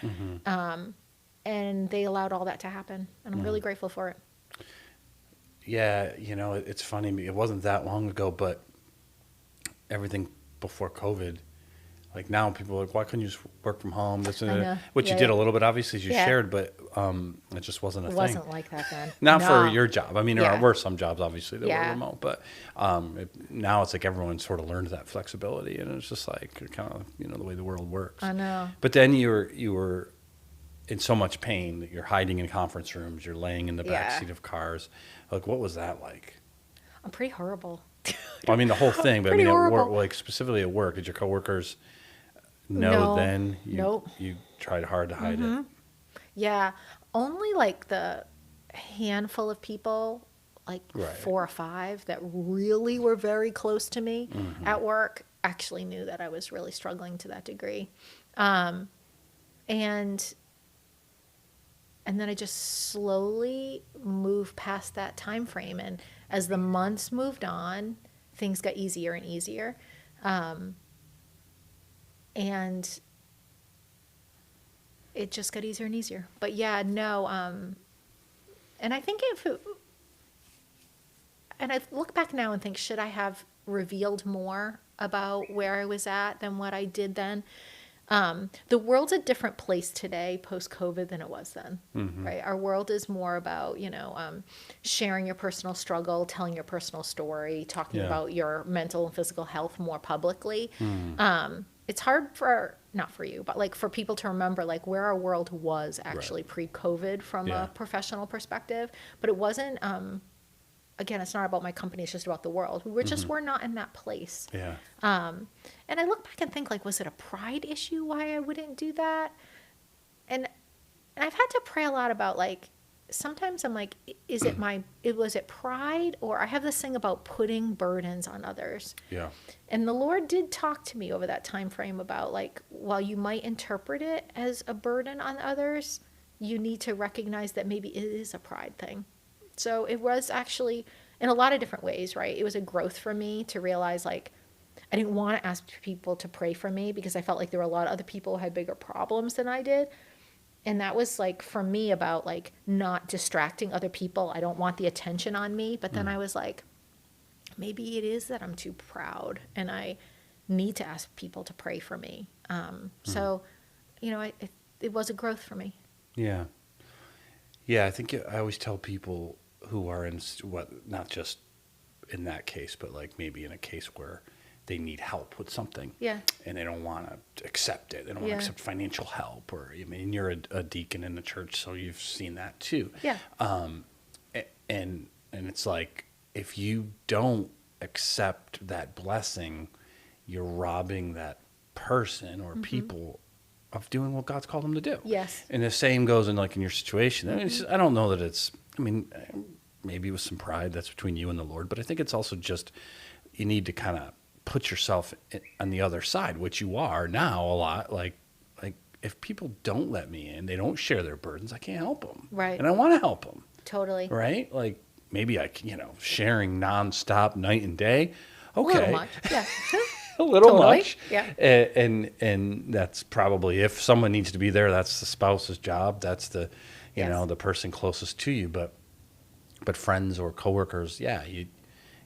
And they allowed all that to happen. And I'm really grateful for it. Yeah, it's funny. It wasn't that long ago, but everything before COVID, like now people are like, why couldn't you just work from home? This and that. Which you did a little bit, obviously, as you shared, but it just wasn't a thing. It wasn't like that then. Not for your job. I mean, there were some jobs, obviously, that were remote, but now it's like everyone sort of learned that flexibility, and it's just like kind of, the way the world works. I know. But then you were in so much pain that you're hiding in conference rooms, you're laying in the backseat of cars. Like, what was that like? I'm pretty horrible. Well, I mean, the whole thing, but I mean, horrible. at work, like specifically at work, did your coworkers know then? You tried hard to hide it? Yeah. Only like the handful of people, like 4 or 5 that really were very close to me at work actually knew that I was really struggling to that degree. And then I just slowly moved past that time frame. And as the months moved on, things got easier and easier. And it just got easier and easier. But and I think and I look back now and think, should I have revealed more about where I was at than what I did then? The world's a different place today post-COVID than it was then, right? Our world is more about, sharing your personal struggle, telling your personal story, talking about your mental and physical health more publicly. It's hard not for you, but like for people to remember like where our world was actually pre-COVID from a professional perspective, but it wasn't again, it's not about my company, it's just about the world, who we're not in that place. Yeah. And I look back and think, like, was it a pride issue why I wouldn't do that? And I've had to pray a lot about, like, sometimes I'm like, was it pride? Or I have this thing about putting burdens on others. Yeah. And the Lord did talk to me over that time frame about, like, while you might interpret it as a burden on others, you need to recognize that maybe it is a pride thing. So it was actually in a lot of different ways, right? It was a growth for me to realize, like, I didn't want to ask people to pray for me because I felt like there were a lot of other people who had bigger problems than I did. And that was, like, for me about, like, not distracting other people. I don't want the attention on me. But then I was like, maybe it is that I'm too proud and I need to ask people to pray for me. So, it was a growth for me. Yeah. Yeah, I think I always tell people who are in not just in that case, but like maybe in a case where they need help with something. Yeah. And they don't want to accept it. They don't want to accept financial help. Or, I mean, you're a deacon in the church, so you've seen that too. Yeah. And it's like, if you don't accept that blessing, you're robbing that person or people of doing what God's called them to do. Yes. And the same goes in, like, in your situation. I mean, I don't know that maybe with some pride, that's between you and the Lord, but I think it's also just, you need to kind of put yourself on the other side, which you are now a lot. Like if people don't let me in, they don't share their burdens, I can't help them. Right. And I want to help them. Totally. Right? Like, maybe sharing nonstop night and day. Okay. A little much. Yeah. A little Totally. much. Yeah. And that's probably, if someone needs to be there, that's the spouse's job. That's the, the person closest to you. But friends or coworkers,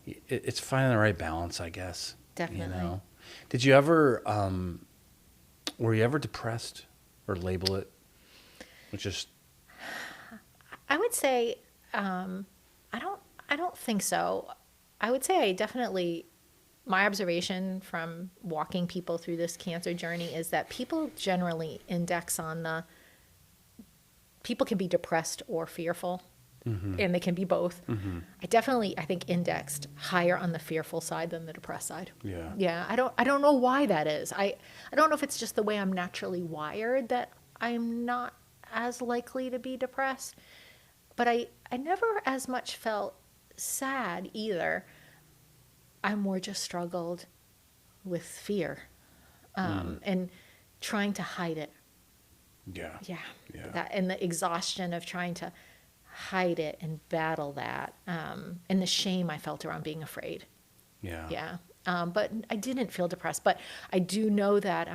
it's finding the right balance, I guess. Definitely. Did you ever, were you ever depressed or label it? Which is, I would say, I don't think so. I would say I definitely, my observation from walking people through this cancer journey is that people generally index on people can be depressed or fearful, and they can be both. I think indexed higher on the fearful side than the depressed side. Yeah. Yeah. I don't know why that is. I don't know if it's just the way I'm naturally wired that I'm not as likely to be depressed, but I never as much felt sad either. I more just struggled with fear and trying to hide it. Yeah. Yeah. That, and the exhaustion of trying to hide it and battle that, and the shame I felt around being afraid. Yeah. Yeah. But I didn't feel depressed. But I do know that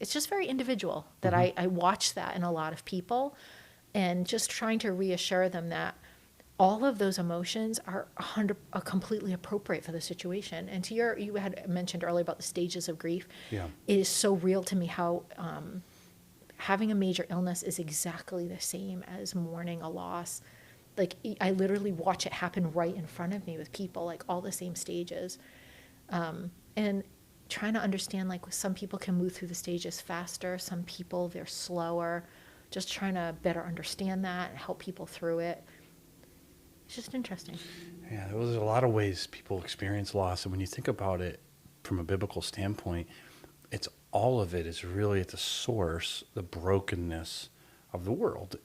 it's just very individual, that I watch that in a lot of people, and just trying to reassure them that all of those emotions are completely appropriate for the situation. And you had mentioned earlier about the stages of grief. Yeah. It is so real to me how having a major illness is exactly the same as mourning a loss. Like, I literally watch it happen right in front of me with people, like all the same stages. And trying to understand, like, some people can move through the stages faster, some people they're slower. Just trying to better understand that and help people through it. It's just interesting. Yeah, there's a lot of ways people experience loss, and when you think about it from a biblical standpoint, all of it is really at the source, the brokenness of the world.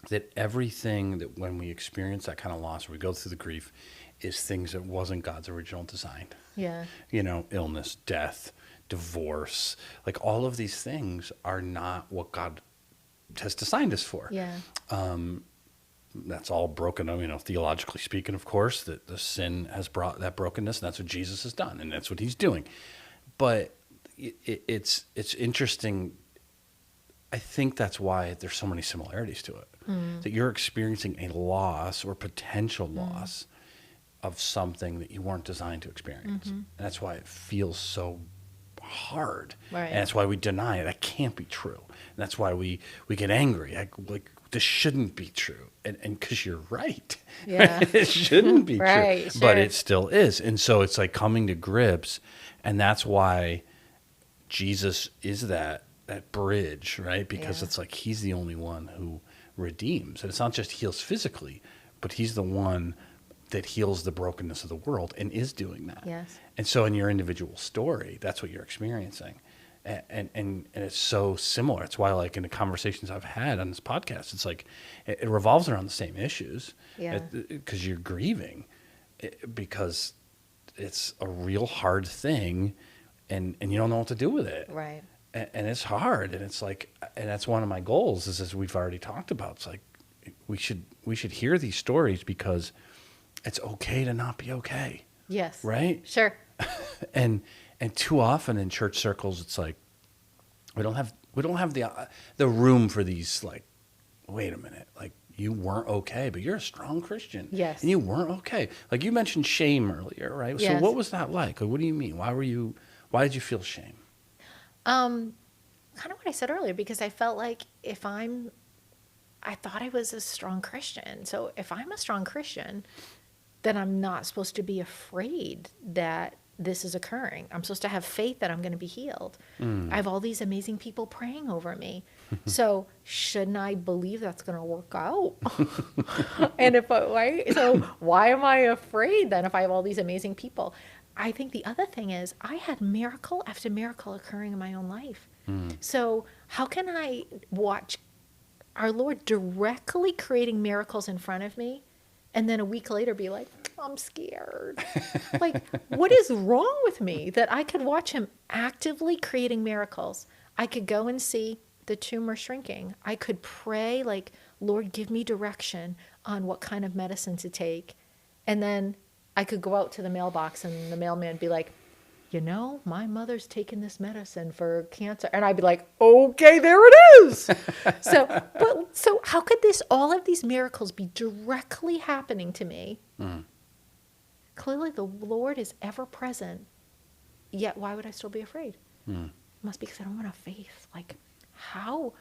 That everything that when we experience that kind of loss, or we go through the grief, is things that wasn't God's original design. Yeah. Illness, death, divorce, like all of these things are not what God has designed us for. Yeah. That's all broken, theologically speaking, of course, that the sin has brought that brokenness, and that's what Jesus has done, and that's what he's doing. But it's interesting. I think that's why there's so many similarities to it. That you're experiencing a loss or potential loss of something that you weren't designed to experience. And that's why it feels so hard. Right. And that's why we deny it. That can't be true. And that's why we get angry. Like this shouldn't be true. And because you're right. Yeah. It shouldn't be Right, true. sure. But it still is. And so it's like coming to grips. And that's why Jesus is that bridge, right? Because it's like he's the only one who redeems. And it's not just heals physically, but he's the one that heals the brokenness of the world and is doing that. Yes. And so in your individual story, that's what you're experiencing. And it's so similar. It's why, like, in the conversations I've had on this podcast, it's like it revolves around the same issues. Yeah. Because you're grieving, because it's a real hard thing, and you don't know what to do with it. Right. And it's hard, and it's like, and that's one of my goals, is, as we've already talked about, it's like we should hear these stories because it's okay to not be okay. Yes. Right? Sure. And too often in church circles, it's like we don't have the room for these, like, wait a minute, like, you weren't okay, but you're a strong Christian. Yes. And you weren't okay. Like, you mentioned shame earlier, right? Yes. So what was that like? Like, what do you mean? Why did you feel shame? Kind of what I said earlier, because I felt like I thought I was a strong Christian. So if I'm a strong Christian, then I'm not supposed to be afraid that this is occurring. I'm supposed to have faith that I'm going to be healed. I have all these amazing people praying over me. So shouldn't I believe that's going to work out? And so why am I afraid then if I have all these amazing people? I think the other thing is I had miracle after miracle occurring in my own life. So how can I watch our Lord directly creating miracles in front of me and then a week later be like, I'm scared? Like, what is wrong with me that I could watch him actively creating miracles? I could go and see the tumor shrinking. I could pray, like, Lord, give me direction on what kind of medicine to take. And then I could go out to the mailbox and the mailman be like, my mother's taking this medicine for cancer. And I'd be like, okay, there it is. So how could all of these miracles be directly happening to me? Clearly the Lord is ever present. Yet why would I still be afraid? It must be because I don't have faith. Like, how?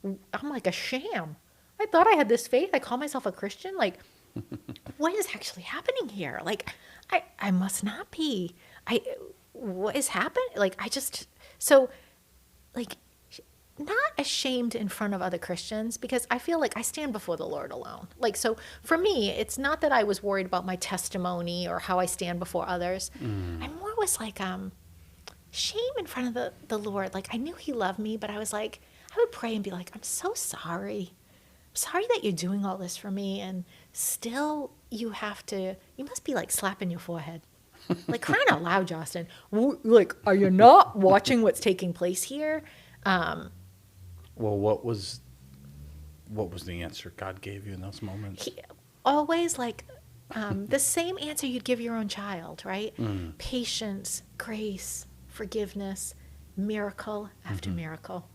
I'm like a sham. I thought I had this faith. I call myself a Christian. Like, what is actually happening here? Like, I must not be. What is happening? Like, not ashamed in front of other Christians, because I feel like I stand before the Lord alone. Like, so for me, it's not that I was worried about my testimony or how I stand before others. I more was like, shame in front of the Lord. Like, I knew he loved me, but I was like, I would pray and be like, I'm so sorry. I'm sorry that you're doing all this for me. And still you must be like slapping your forehead. Like, crying out loud, Josten. Like, are you not watching what's taking place here? Well, what was the answer God gave you in those moments? Always, like, the same answer you'd give your own child, right? Patience, grace, forgiveness, miracle after miracle.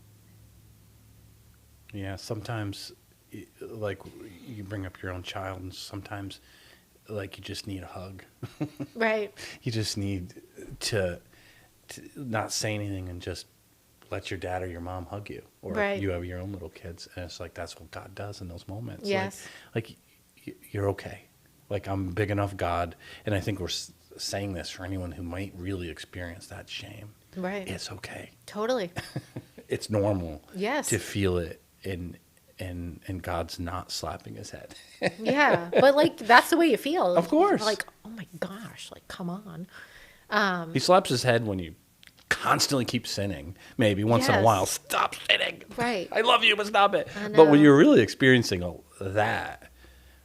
Yeah, sometimes, like, you bring up your own child, and sometimes, like, you just need a hug. Right. You just need to not say anything and just let your dad or your mom hug you. Or right. You have your own little kids, and it's like, that's what God does in those moments. Yes. Like you're okay. Like, I'm big enough, God. And I think we're saying this for anyone who might really experience that shame. Right. It's okay. Totally. It's normal. Yes. To feel it, and God's not slapping his head. Yeah, but, like, that's the way you feel. Of course. You're like, oh my gosh, like, come on. He slaps his head when you constantly keep sinning. Maybe once in a while, stop sinning. Right. I love you, but stop it. But when you're really experiencing that,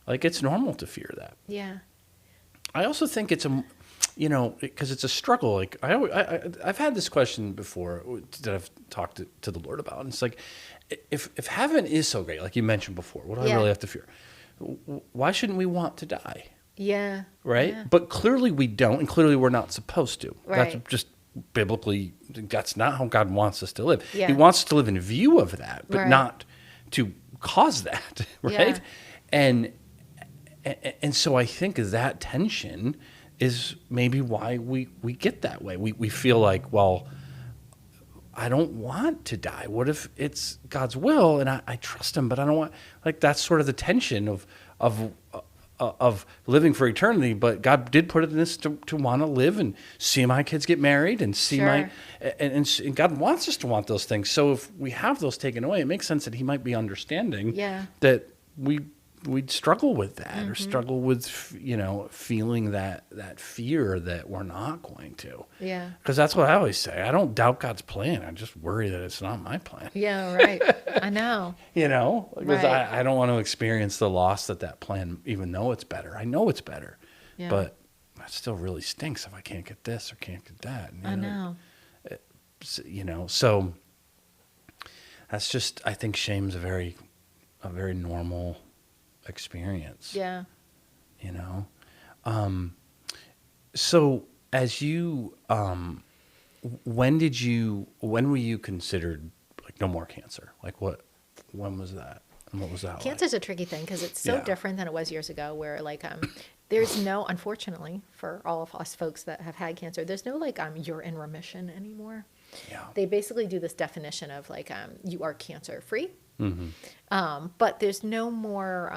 like, it's normal to fear that. Yeah. I also think it's because it's a struggle. Like, I've had this question before that I've talked to the Lord about, and it's like, if heaven is so great, like you mentioned before, what do I really have to fear? Why shouldn't we want to die? Yeah. Right? Yeah. But clearly we don't, and clearly we're not supposed to. Right. That's just biblically, that's not how God wants us to live. Yeah. He wants us to live in view of that, but right. not to cause that, right? Yeah. And so I think that tension is maybe why we get that way. We feel like, well, I don't want to die. What if it's God's will and I trust him, but I don't want, like, that's sort of the tension of living for eternity. But God did put it in this to want to live and see my kids get married and see and God wants us to want those things. So if we have those taken away, it makes sense that he might be understanding that we we'd struggle with that, or struggle with, you know, feeling that fear that we're not going to. Yeah. Because that's what I always say. I don't doubt God's plan. I just worry that it's not my plan. Yeah, right. I know. You know, because Right. I don't want to experience the loss that plan, even though it's better. I know it's better, Yeah. but that still really stinks if I can't get this or can't get that. And, I know. you know, so that's just, I think shame's a very normal experience. Yeah. You know? So as you, when were you considered like no more cancer? Like when was that? And what was that Cancer's a tricky thing because it's so Yeah. different than it was years ago, where like there's no, unfortunately for all of us folks that have had cancer, there's no like you're in remission anymore. Yeah. They basically do this definition of like you are cancer free, Mm-hmm. but there's no more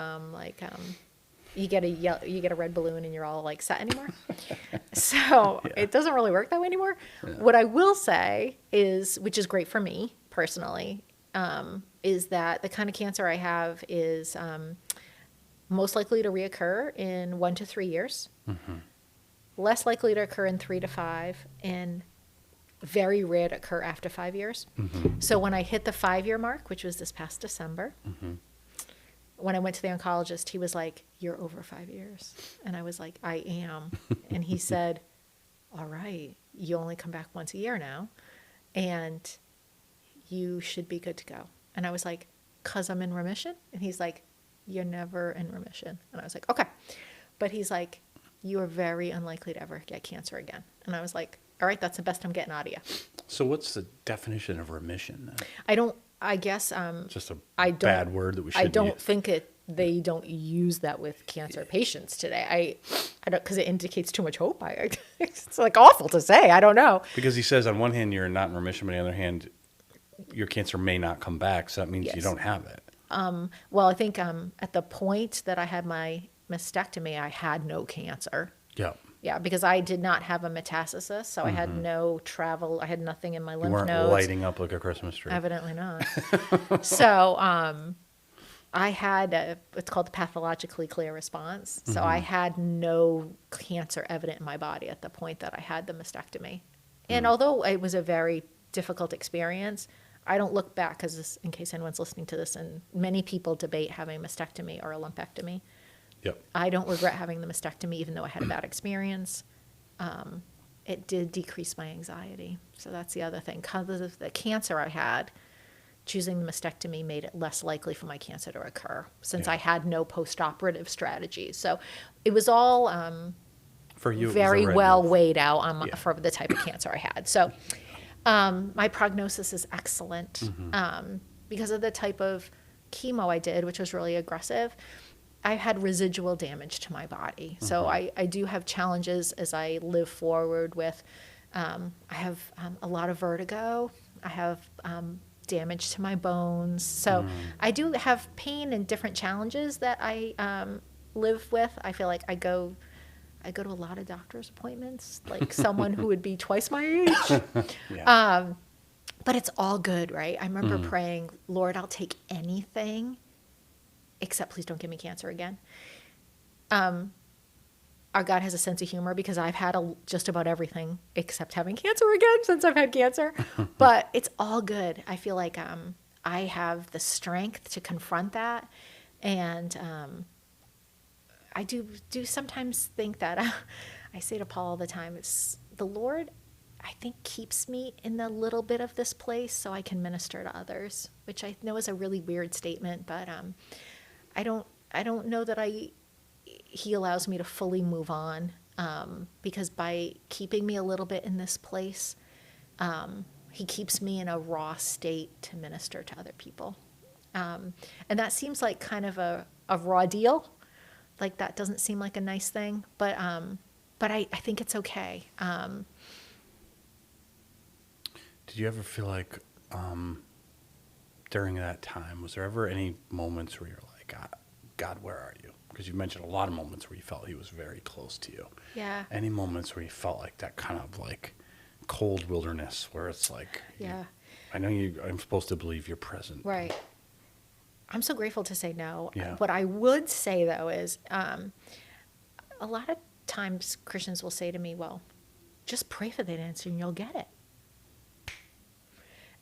you get a red balloon and you're all like set anymore. So it doesn't really work that way anymore. Yeah. What I will say is, which is great for me personally, is that the kind of cancer I have is most likely to reoccur in 1 to 3 years, less likely to occur in 3 to 5, and very rare to occur after 5 years. So when I hit the 5-year mark, which was this past December, when I went to the oncologist, he was like, "You're over 5 years." And I was like, "I am." And he said, "All right, you only come back once a year now, and you should be good to go." And I was like, "'Cause I'm in remission?" And he's like, "You're never in remission." And I was like, "Okay." But he's like, "You are very unlikely to ever get cancer again." And I was like, "All right, that's the best I'm getting out of you." So what's the definition of remission then? I guess Just a I don't- bad word that we I shouldn't don't use. think they don't use that with cancer patients today. I don't, because it indicates too much hope. It's like awful to say. I don't know. Because he says on one hand you're not in remission, but on the other hand your cancer may not come back, so that means you Yes. don't have it. Well, I think at the point that I had my mastectomy, I had no cancer. Yeah. Yeah, because I did not have a metastasis, so I had no travel. I had nothing in my You lymph weren't nodes. lighting up like a Christmas tree. Evidently not. So I had it's called the pathologically clear response. So I had no cancer evident in my body at the point that I had the mastectomy. And although it was a very difficult experience, I don't look back, because in case anyone's listening to this, and many people debate having a mastectomy or a lumpectomy. Yep. I don't regret having the mastectomy, even though I had a bad experience. It did decrease my anxiety. So that's the other thing. Because of the cancer I had, choosing the mastectomy made it less likely for my cancer to occur, since Yeah. I had no post-operative strategies. So it was all For you, it was very the red well wolf. weighed out Yeah. for the type of cancer I had. So my prognosis is excellent because of the type of chemo I did, which was really aggressive. I had residual damage to my body. So I do have challenges as I live forward with, I have a lot of vertigo. I have damage to my bones. So I do have pain and different challenges that I live with. I feel like I go to a lot of doctor's appointments, like someone who would be twice my age. Yeah. But it's all good, right? I remember praying, "Lord, I'll take anything except please don't give me cancer again." Our God has a sense of humor, because I've had just about everything except having cancer again since I've had cancer. But it's all good. I feel like I have the strength to confront that. And I do sometimes think that I say to Paul all the time, it's the Lord, I think, keeps me in a little bit of this place so I can minister to others, which I know is a really weird statement, but I don't know that he allows me to fully move on, because by keeping me a little bit in this place, he keeps me in a raw state to minister to other people. And that seems like kind of a raw deal. Like, that doesn't seem like a nice thing, but I think it's okay. Did you ever feel like during that time, was there ever any moments where you're like, God, where are you? Because you mentioned a lot of moments where you felt he was very close to you. Yeah. Any moments where you felt like that kind of like cold wilderness where it's like, Yeah. I know I'm supposed to believe you're present. Right. I'm so grateful to say no. Yeah. What I would say though is, a lot of times Christians will say to me, well, just pray for that answer and you'll get it.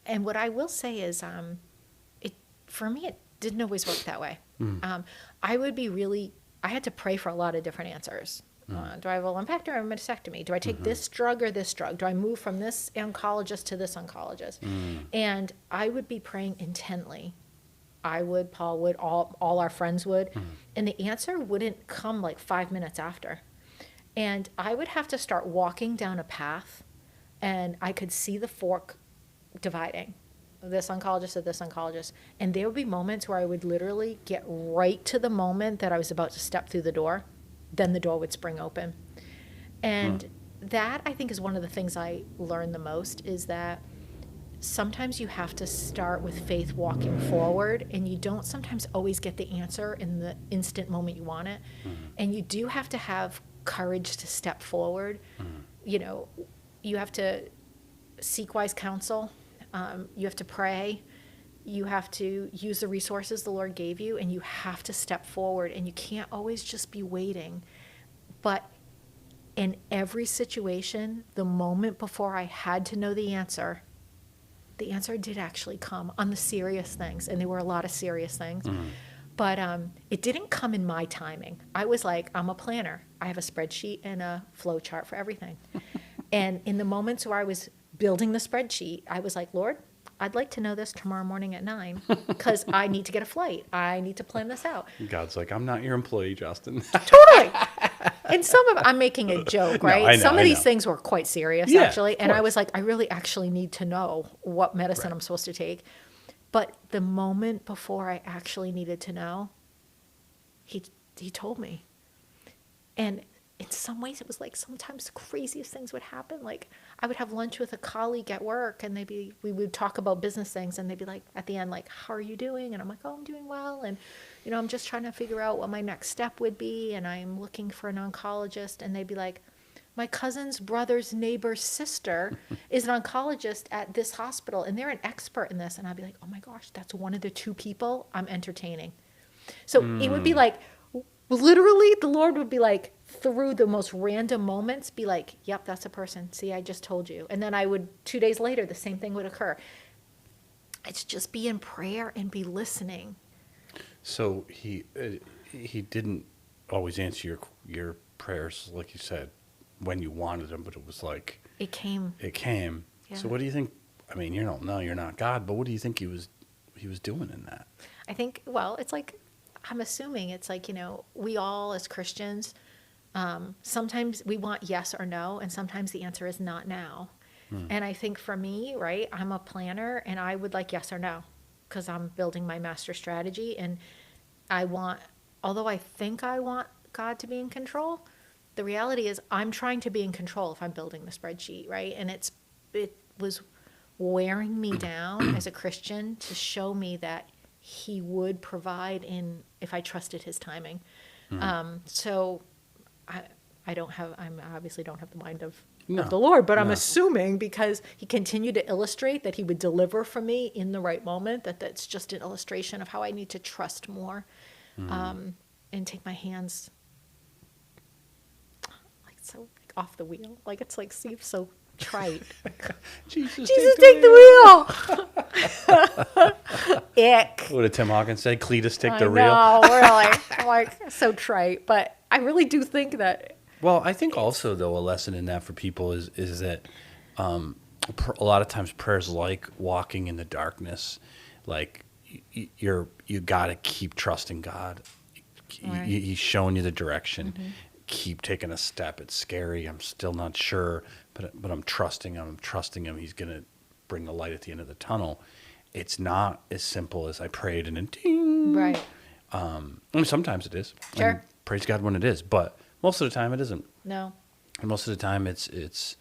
And what I will say is, for me, it didn't always work that way. I had to pray for a lot of different answers. Do I have a lumpectomy or a mastectomy? Do I take this drug or this drug? Do I move from this oncologist to this oncologist? And I would be praying intently. I would, Paul would, all our friends would. And the answer wouldn't come like 5 minutes after. And I would have to start walking down a path, and I could see the fork dividing, this oncologist to this oncologist. And there would be moments where I would literally get right to the moment that I was about to step through the door. Then the door would spring open. And that, I think, is one of the things I learned the most, is that sometimes you have to start with faith walking forward, and you don't sometimes always get the answer in the instant moment you want it. And you do have to have courage to step forward. You know, you have to seek wise counsel. You have to pray. You have to use the resources the Lord gave you, and you have to step forward, and you can't always just be waiting. But in every situation, the moment before I had to know the answer did actually come on the serious things, and there were a lot of serious things. But it didn't come in my timing. I was like, I'm a planner. I have a spreadsheet and a flow chart for everything. And in the moments where I was building the spreadsheet, I was like, Lord, I'd like to know this tomorrow morning at 9 because I need to get a flight. I need to plan this out. God's like, I'm not your employee, Justin. Totally. And some of I'm making a joke, right? No, I know, some of I these know. things were quite serious, Yeah, actually. of And I course. was like, I really actually need to know what medicine I'm supposed to take. But the moment before I actually needed to know, he told me. And in some ways, it was like sometimes the craziest things would happen. Like I would have lunch with a colleague at work, and we would talk about business things, and they'd be like, at the end, like, how are you doing? And I'm like, oh, I'm doing well. And, you know, I'm just trying to figure out what my next step would be. And I'm looking for an oncologist. And they'd be like, my cousin's brother's neighbor's sister is an oncologist at this hospital, and they're an expert in this. And I'd be like, oh my gosh, that's one of the two people I'm entertaining. So it would be like, literally, the Lord would be like, through the most random moments, be like, yep, that's a person. See, I just told you. And then 2 days later, the same thing would occur. It's just be in prayer and be listening. So he didn't always answer your prayers, like you said, when you wanted them, but it was like It came. Yeah. So what do you think? I mean, you don't know, you're not God, but what do you think he was doing in that? I think, well, it's like, I'm assuming it's like, you know, we all as Christians, sometimes we want yes or no, and sometimes the answer is not now. And I think for me, right, I'm a planner, and I would like yes or no, because I'm building my master strategy, and although I think I want God to be in control, the reality is I'm trying to be in control if I'm building the spreadsheet, right? And it was wearing me down as a Christian to show me that he would provide if I trusted his timing. So I obviously don't have the mind of the Lord, but I'm assuming because he continued to illustrate that he would deliver for me in the right moment, that's just an illustration of how I need to trust more, and take my hands off the wheel. Like it's like seems so trite. Jesus, take the wheel. Ick. What did Tim Hawkins say? Cletus, take the reel. reel. No, really. I'm like so trite, but I really do think that. Well, I think also though a lesson in that for people is that a lot of times prayers like walking in the darkness, like you got to keep trusting God. Right. He's showing you the direction. Keep taking a step. It's scary. I'm still not sure, but I'm trusting him. I'm trusting him. He's gonna bring the light at the end of the tunnel. It's not as simple as I prayed and then ding. Right. I mean, sometimes it is. Sure. And praise God when it is, but most of the time it isn't. No. And most of the time it's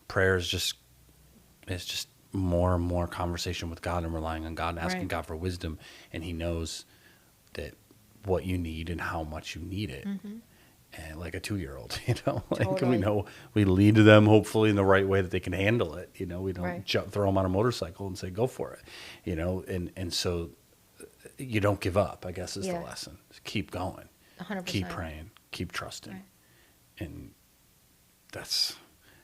prayer is just more and more conversation with God and relying on God and asking God for wisdom, and he knows that what you need and how much you need it. And like a 2-year-old, you know, like Totally. we know we lead them hopefully in the right way that they can handle it. You know, we don't Right. throw them on a motorcycle and say, go for it, you know? And so you don't give up, I guess is the Yeah. lesson. Just keep going. 100%. Keep praying. Keep trusting. Right. And that's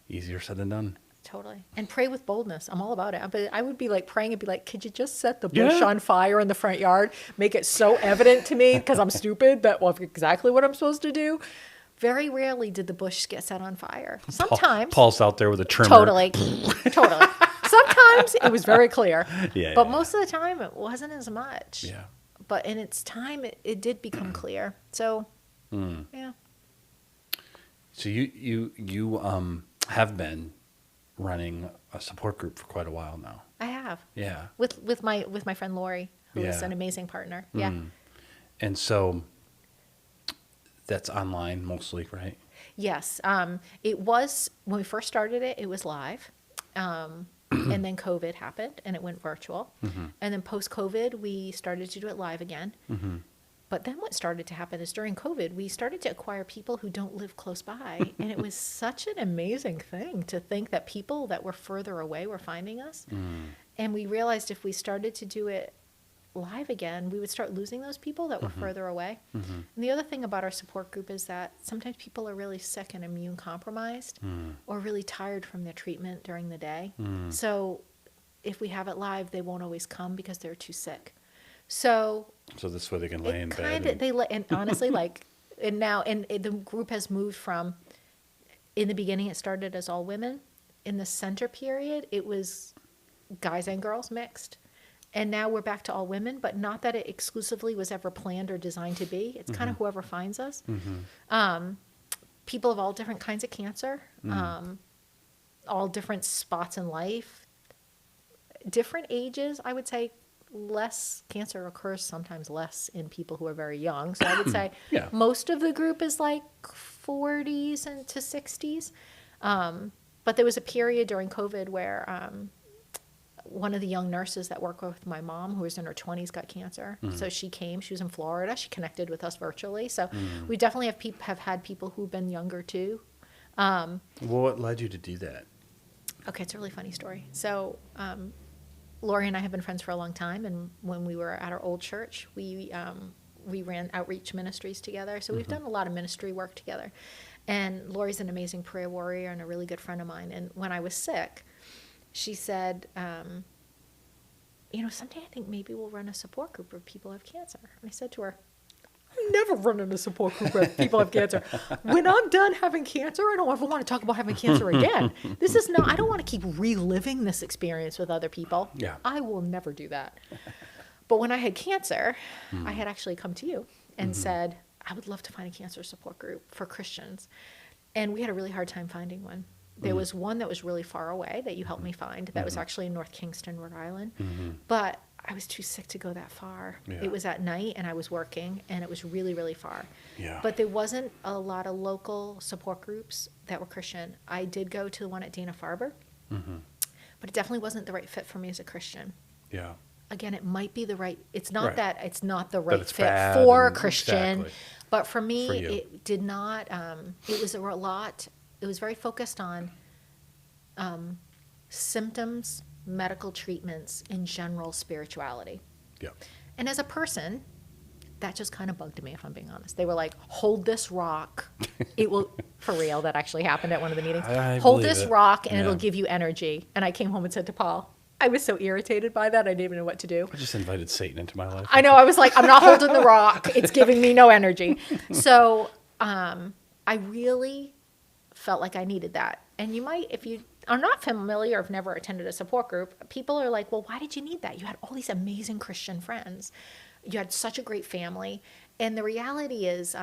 easier said than done. Totally. And pray with boldness. I'm all about it. But I would be like praying and be like, could you just set the bush Yeah. on fire in the front yard? Make it so evident to me because I'm stupid that exactly what I'm supposed to do. Very rarely did the bush get set on fire. Sometimes. Paul's out there with a trimmer. Totally. Totally. Sometimes it was very clear. Yeah, But yeah, most of the time it wasn't as much. Yeah. But in its time, it did become clear. So, yeah. So you have been running a support group for quite a while now. I have. Yeah. With my friend Lori, who is Yeah. an amazing partner. Yeah. And so that's online mostly, right? Yes. It was, when we first started it, it was live. And then COVID happened and it went virtual. And then post-COVID, we started to do it live again. But then what started to happen is during COVID, we started to acquire people who don't live close by. And it was such an amazing thing to think that people that were further away were finding us. And we realized if we started to do it live again, we would start losing those people that were further away. And the other thing about our support group is that sometimes people are really sick and immune compromised or really tired from their treatment during the day. So if we have it live, they won't always come because they're too sick. So this way they can lay in it bed. kind of and honestly the group has moved from, in the beginning it started as all women. In the center period it was guys and girls mixed, and now we're back to all women, but not that it exclusively was ever planned or designed to be. It's kind of whoever finds us. People of all different kinds of cancer, all different spots in life, different ages. I would say less cancer occurs sometimes less in people who are very young. So I would say Yeah. most of the group is like 40s and to 60s. But there was a period during COVID where one of the young nurses that worked with my mom, who was in her 20s, got cancer. So she came. She was in Florida. She connected with us virtually. So we definitely have had people who've been younger too. Well, what led you to do that? Okay, it's a really funny story. So Lori and I have been friends for a long time, and when we were at our old church, we ran outreach ministries together. So we've done a lot of ministry work together. And Lori's an amazing prayer warrior and a really good friend of mine. And when I was sick, she said, someday I think maybe we'll run a support group where people have cancer. And I said to her, I'm never running a support group where people have cancer. When I'm done having cancer, I don't ever want to talk about having cancer again. I don't want to keep reliving this experience with other people. Yeah. I will never do that. But when I had cancer, I had actually come to you and said, I would love to find a cancer support group for Christians. And we had a really hard time finding one. There was one that was really far away that you helped me find. That was actually in North Kingston, Rhode Island. But I was too sick to go that far. Yeah. It was at night and I was working and it was really, really far. Yeah. But there wasn't a lot of local support groups that were Christian. I did go to the one at Dana-Farber, but it definitely wasn't the right fit for me as a Christian. Yeah. Again, it might be the right, it's not Right. that it's not the right it's fit bad for a and- Christian. exactly. But for me, For you. it did not, it was a lot, it was very focused on symptoms, medical treatments, and general spirituality. Yeah. And as a person, that just kind of bugged me, if I'm being honest. They were like, hold this rock. It will, for real, that actually happened at one of the meetings. I Hold believe this it. rock and Yeah. it'll give you energy. And I came home and said to Paul, I was so irritated by that, I didn't even know what to do. I just invited Satan into my life. I know, I was like, I'm not holding the rock. It's giving me no energy. So I really felt like I needed that. And you might, if you are not familiar or have never attended a support group, people are like, well, why did you need that? You had all these amazing Christian friends. You had such a great family. And the reality is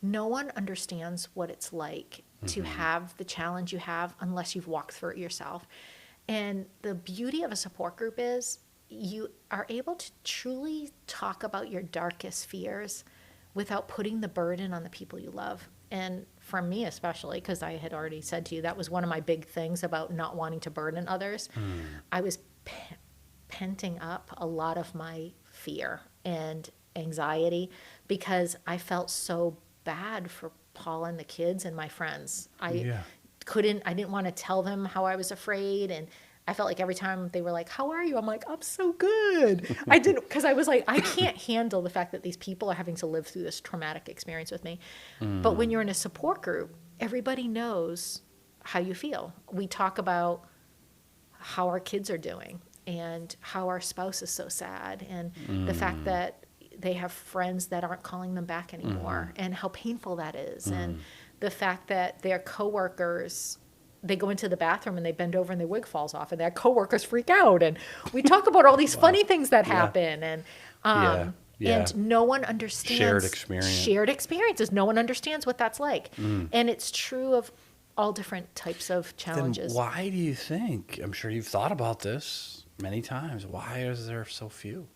no one understands what it's like to have the challenge you have unless you've walked through it yourself. And the beauty of a support group is you are able to truly talk about your darkest fears without putting the burden on the people you love. And for me especially, because I had already said to you, that was one of my big things about not wanting to burden others. I was penting up a lot of my fear and anxiety because I felt so bad for Paul and the kids and my friends. I didn't want to tell them how I was afraid, and I felt like every time they were like, how are you? I'm like, I'm so good. I didn't, because I was like, I can't handle the fact that these people are having to live through this traumatic experience with me. But when you're in a support group, everybody knows how you feel. We talk about how our kids are doing and how our spouse is so sad and the fact that they have friends that aren't calling them back anymore and how painful that is. And the fact that their coworkers, they go into the bathroom and they bend over and their wig falls off and their coworkers freak out. And we talk about all these funny things that happen. And, and no one understands shared experiences. No one understands what that's like. And it's true of all different types of challenges. Then why do you think, I'm sure you've thought about this many times, why is there so few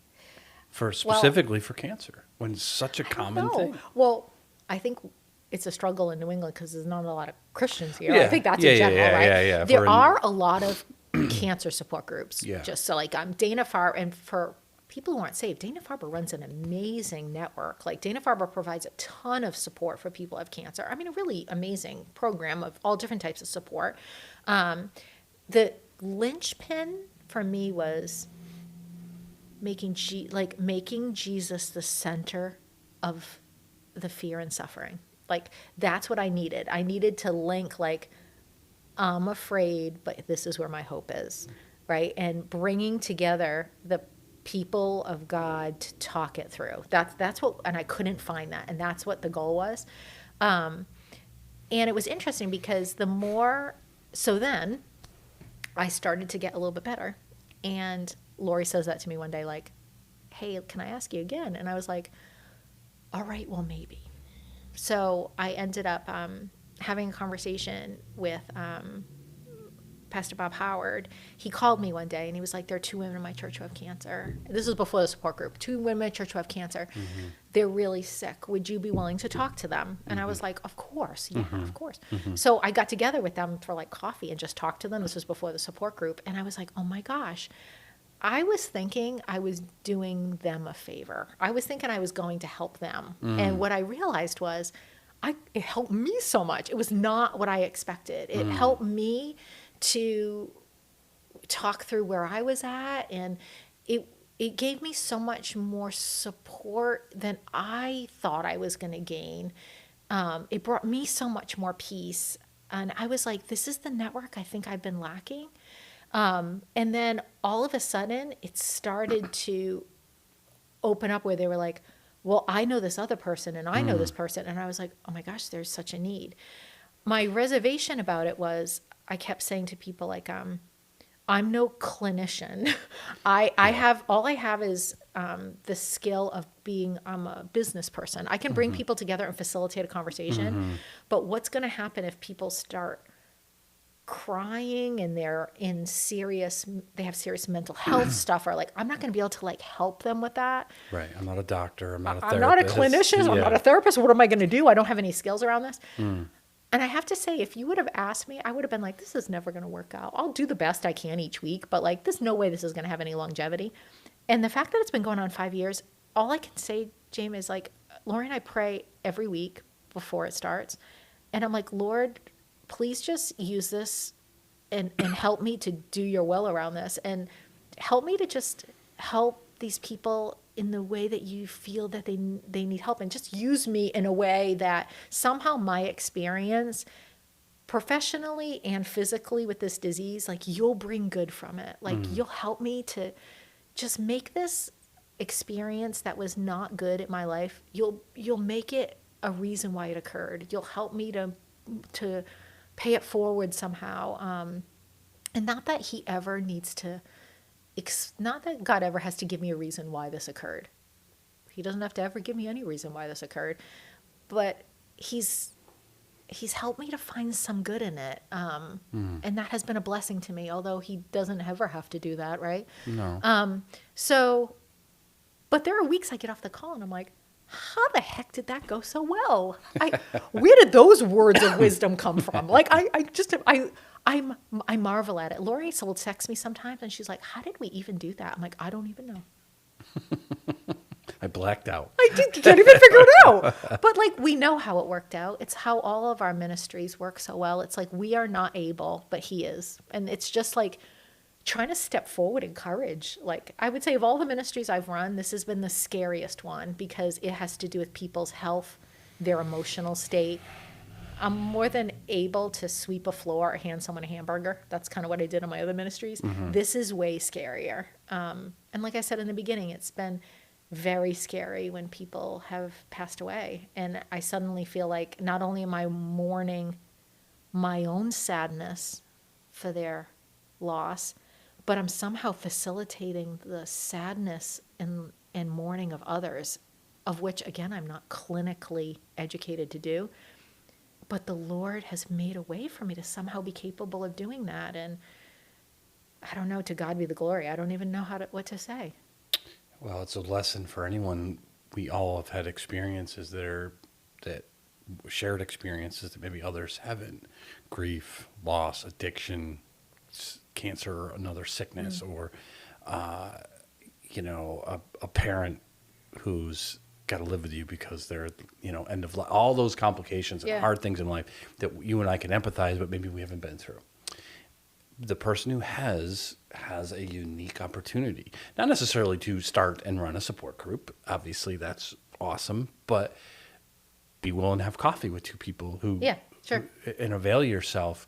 specifically for cancer when it's such a common thing? Well, I think it's a struggle in New England because there's not a lot of Christians here. I think that's in general, right? Yeah. There are a lot of cancer support groups. Just so like Dana-Farber, and for people who aren't saved, Dana-Farber runs an amazing network. Like Dana-Farber provides a ton of support for people who have cancer. I mean, a really amazing program of all different types of support. The linchpin for me was making Jesus the center of the fear and suffering. Like that's what I needed. I needed to link like, I'm afraid, but this is where my hope is, right? And bringing together the people of God to talk it through. That's what, and I couldn't find that. And that's what the goal was. And it was interesting because then I started to get a little bit better. And Lori says that to me one day, like, hey, can I ask you again? And I was like, all right, well, maybe. So I ended up having a conversation with Pastor Bob Howard. He called me one day and he was like, there are 2 women in my church who have cancer. This was before the support group. 2 women in my church who have cancer. They're really sick. Would you be willing to talk to them? And I was like, of course. Yeah, of course. So I got together with them for like coffee and just talked to them. This was before the support group. And I was like, oh my gosh. I was thinking I was doing them a favor. I was thinking I was going to help them. And what I realized was it helped me so much. It was not what I expected. It helped me to talk through where I was at, and it gave me so much more support than I thought I was going to gain. It brought me so much more peace, and I was like, this is the network I think I've been lacking. And then all of a sudden it started to open up where they were like, well, I know this other person and I know this person. And I was like, oh my gosh, there's such a need. My reservation about it was I kept saying to people like, I'm no clinician. I have is the skill of I'm a business person. I can bring people together and facilitate a conversation, but what's going to happen if people start crying and they have serious mental health stuff, or like, I'm not going to be able to like help them with that. Right. I'm not a doctor. I'm not a therapist. I'm not a clinician. I'm not a therapist. What am I going to do? I don't have any skills around this. And I have to say, if you would have asked me, I would have been like, this is never going to work out. I'll do the best I can each week, but like, there's no way this is going to have any longevity. And the fact that it's been going on 5 years, all I can say, James, is like, Lori and I pray every week before it starts. And I'm like, Lord, please just use this and help me to do your will around this, and help me to just help these people in the way that you feel that they need help, and just use me in a way that somehow my experience professionally and physically with this disease, like you'll bring good from it. Like you'll help me to just make this experience that was not good in my life, you'll make it a reason why it occurred. You'll help me to pay it forward somehow. And not that he ever needs to, not that God ever has to give me a reason why this occurred. He doesn't have to ever give me any reason why this occurred, but he's helped me to find some good in it. And that has been a blessing to me, although he doesn't ever have to do that. Right. No. But there are weeks I get off the call and I'm like, how the heck did that go so well? Where did those words of wisdom come from? Like, I marvel at it. Lori will text me sometimes and she's like, how did we even do that? I'm like, I don't even know. I blacked out. Can't even figure it out. But like, we know how it worked out. It's how all of our ministries work so well. It's like, we are not able, but he is. And it's just like trying to step forward in courage. Like, I would say of all the ministries I've run, this has been the scariest one because it has to do with people's health, their emotional state. I'm more than able to sweep a floor or hand someone a hamburger. That's kind of what I did in my other ministries. This is way scarier. And like I said in the beginning, it's been very scary when people have passed away. And I suddenly feel like not only am I mourning my own sadness for their loss, but I'm somehow facilitating the sadness and mourning of others, of which, again, I'm not clinically educated to do. But the Lord has made a way for me to somehow be capable of doing that. And I don't know, to God be the glory. I don't even know what to say. Well, it's a lesson for anyone. We all have had experiences that shared experiences that maybe others haven't. Grief, loss, addiction, cancer, or another sickness, or, a parent who's got to live with you because they're, end of life, all those complications and hard things in life that you and I can empathize, but maybe we haven't been through. The person who has a unique opportunity, not necessarily to start and run a support group. Obviously, that's awesome, but be willing to have coffee with two people who, and avail yourself,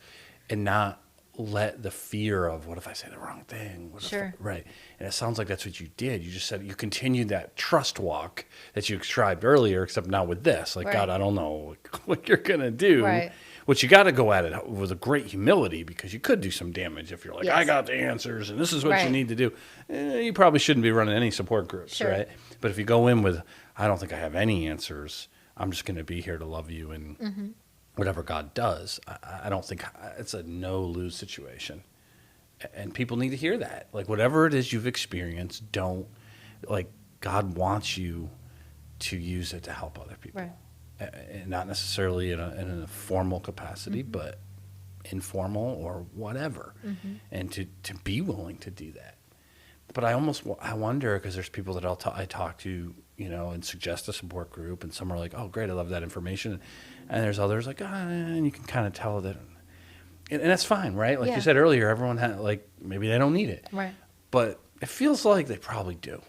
and not let the fear of what if I say the wrong thing? Right. And it sounds like that's what you did. You just said you continued that trust walk that you described earlier, except now with this. Like, God, I don't know what you're going to do. Right. Which you got to go at it with a great humility, because you could do some damage if you're like, I got the answers and this is what you need to do. You probably shouldn't be running any support groups, right? But if you go in with, I don't think I have any answers, I'm just going to be here to love you and whatever God does, I don't think it's a no-lose situation. And people need to hear that. Like, whatever it is you've experienced, God wants you to use it to help other people. Right. And not necessarily in a formal capacity, but informal or whatever, and to be willing to do that. But I wonder, because there's people that I talk to, and suggest a support group, and some are like, oh, great, I love that information. And there's others like, and you can kind of tell that, and that's fine, right? Like you said earlier, everyone maybe they don't need it. Right. But it feels like they probably do.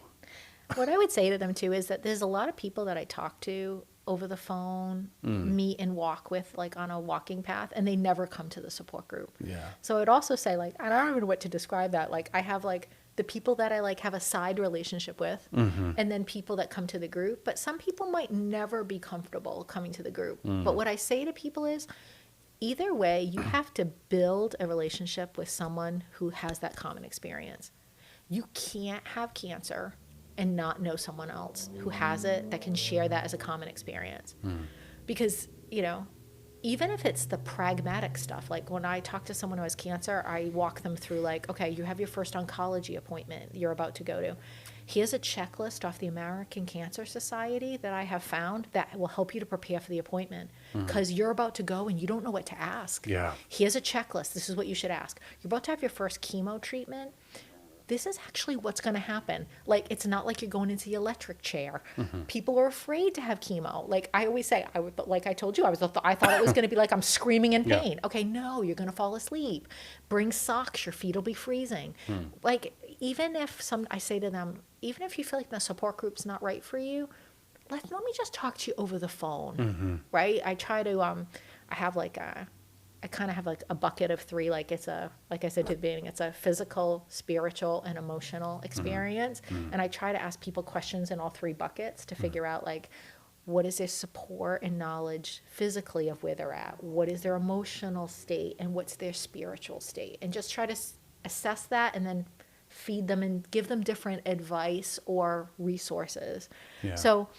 What I would say to them, too, is that there's a lot of people that I talk to over the phone, meet and walk with, like on a walking path, and they never come to the support group. Yeah. So I'd also say, like, I don't even know what to describe that. Like, I have like the people that I have a side relationship with, and then people that come to the group. But some people might never be comfortable coming to the group. But what I say to people is, either way, you have to build a relationship with someone who has that common experience. You can't have cancer and not know someone else who has it that can share that as a common experience. Because, even if it's the pragmatic stuff, like when I talk to someone who has cancer, I walk them through okay, you have your first oncology appointment you're about to go to. Here's a checklist off the American Cancer Society that I have found that will help you to prepare for the appointment, because you're about to go and you don't know what to ask. Yeah. Here's a checklist. This is what you should ask. You're about to have your first chemo treatment. This is actually what's going to happen. Like, it's not like you're going into the electric chair. People are afraid to have chemo. Like I always say, like I told you, I thought it was going to be like I'm screaming in pain. Yeah. Okay, no, you're going to fall asleep. Bring socks. Your feet will be freezing. Like, even if I say to them, even if you feel like the support group's not right for you, let me just talk to you over the phone, right? I try to, I kind of have a bucket of three. Like, it's like I said to the beginning, it's a physical, spiritual, and emotional experience. And I try to ask people questions in all three buckets to figure out, what is their support and knowledge physically of where they're at? What is their emotional state? And what's their spiritual state? And just try to assess that, and then feed them and give them different advice or resources. Yeah. So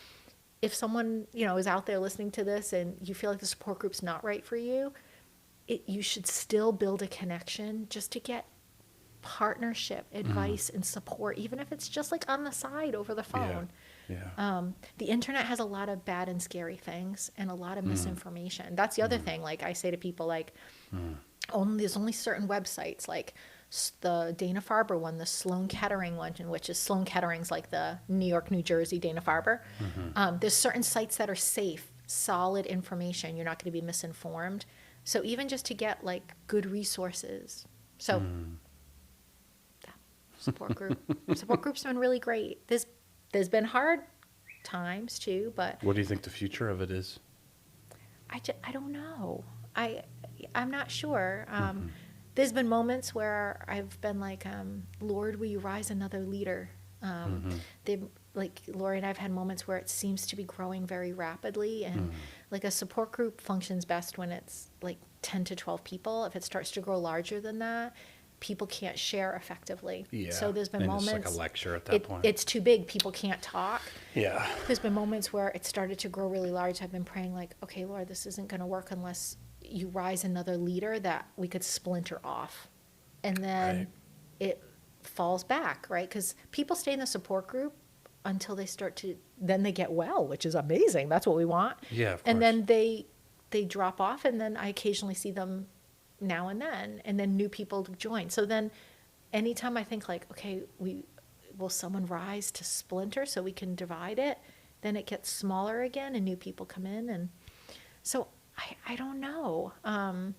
if someone, is out there listening to this and you feel like the support group's not right for you, you should still build a connection just to get partnership, advice, and support, even if it's just on the side over the phone. Yeah. The internet has a lot of bad and scary things and a lot of misinformation. That's the other thing. I say to people, there's only certain websites, like the Dana-Farber one, the Sloan Kettering one, which is Sloan Kettering's the New York, New Jersey Dana-Farber. There's certain sites that are safe, solid information. You're not going to be misinformed. So even just to get good resources. So support group. Support group's been really great. There's been hard times too, but What do you think the future of it is? I don't know. I'm not sure. Mm-hmm. There's been moments where I've been like, Lord, will you rise another leader? Mm-hmm. Like Lori and I've had moments where it seems to be growing very rapidly, and Mm. like a support group functions best when it's like 10 to 12 people. If it starts to grow larger than that, people can't share effectively. Yeah. So there's been and moments. it's like a lecture at that point. It's too big. People can't talk. Yeah. There's been moments where it started to grow really large. I've been praying like, okay, Lord, this isn't going to work unless you rise another leader that we could splinter off. And then Right. it falls back, right? Because people stay in the support group until they start to, then they get well, which is amazing. That's what we want. Yeah, of course. And then they drop off, and then I occasionally see them now and then new people join. So then anytime I think like, okay, will someone rise to splinter so we can divide it, then it gets smaller again and new people come in. And so I don't know. I'm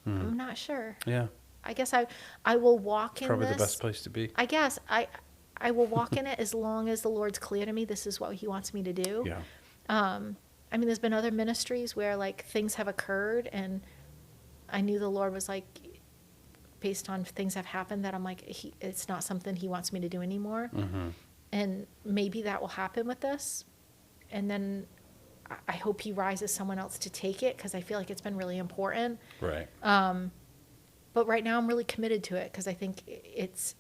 not sure. Yeah. I guess I will walk in Probably this. the best place to be. I guess I will walk in it as long as the Lord's clear to me this is what he wants me to do. Yeah. I mean, there's been other ministries where like things have occurred and I knew the Lord was like, based on things have happened, that I'm like, it's not something he wants me to do anymore. Mm-hmm. And maybe that will happen with this. And then I hope he rises someone else to take it, because I feel like it's been really important. Right. But right now I'm really committed to it because I think it's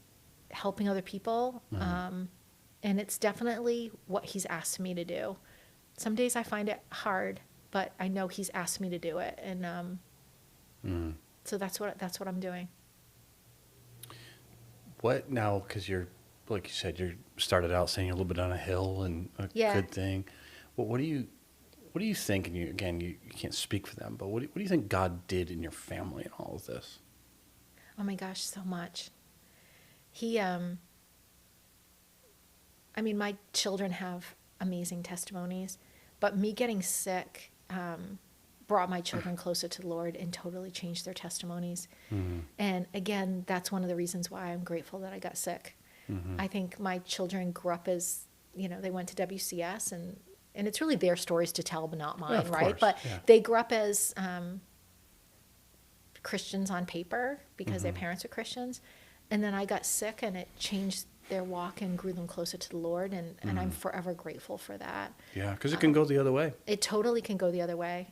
helping other people. Mm-hmm. And it's definitely what he's asked me to do. Some days I find it hard, but I know he's asked me to do it. And so that's what I'm doing. What now? Because you're, like you said, you started out saying you're a little bit on a hill and a Yeah. good thing. Well, what do you think? And you can't speak for them, but what do you think God did in your family in all of this? Oh my gosh, so much. He, I mean, my children have amazing testimonies, but me getting sick brought my children closer to the Lord and totally changed their testimonies. Mm-hmm. And again, that's one of the reasons why I'm grateful that I got sick. Mm-hmm. I think my children grew up as, they went to WCS, and it's really their stories to tell, but not mine, Yeah, of right? course, But yeah. they grew up as Christians on paper because their Mm-hmm. parents are Christians. And then I got sick and it changed their walk and grew them closer to the Lord. And I'm forever grateful for that. Yeah, because it can go the other way. It totally can go the other way.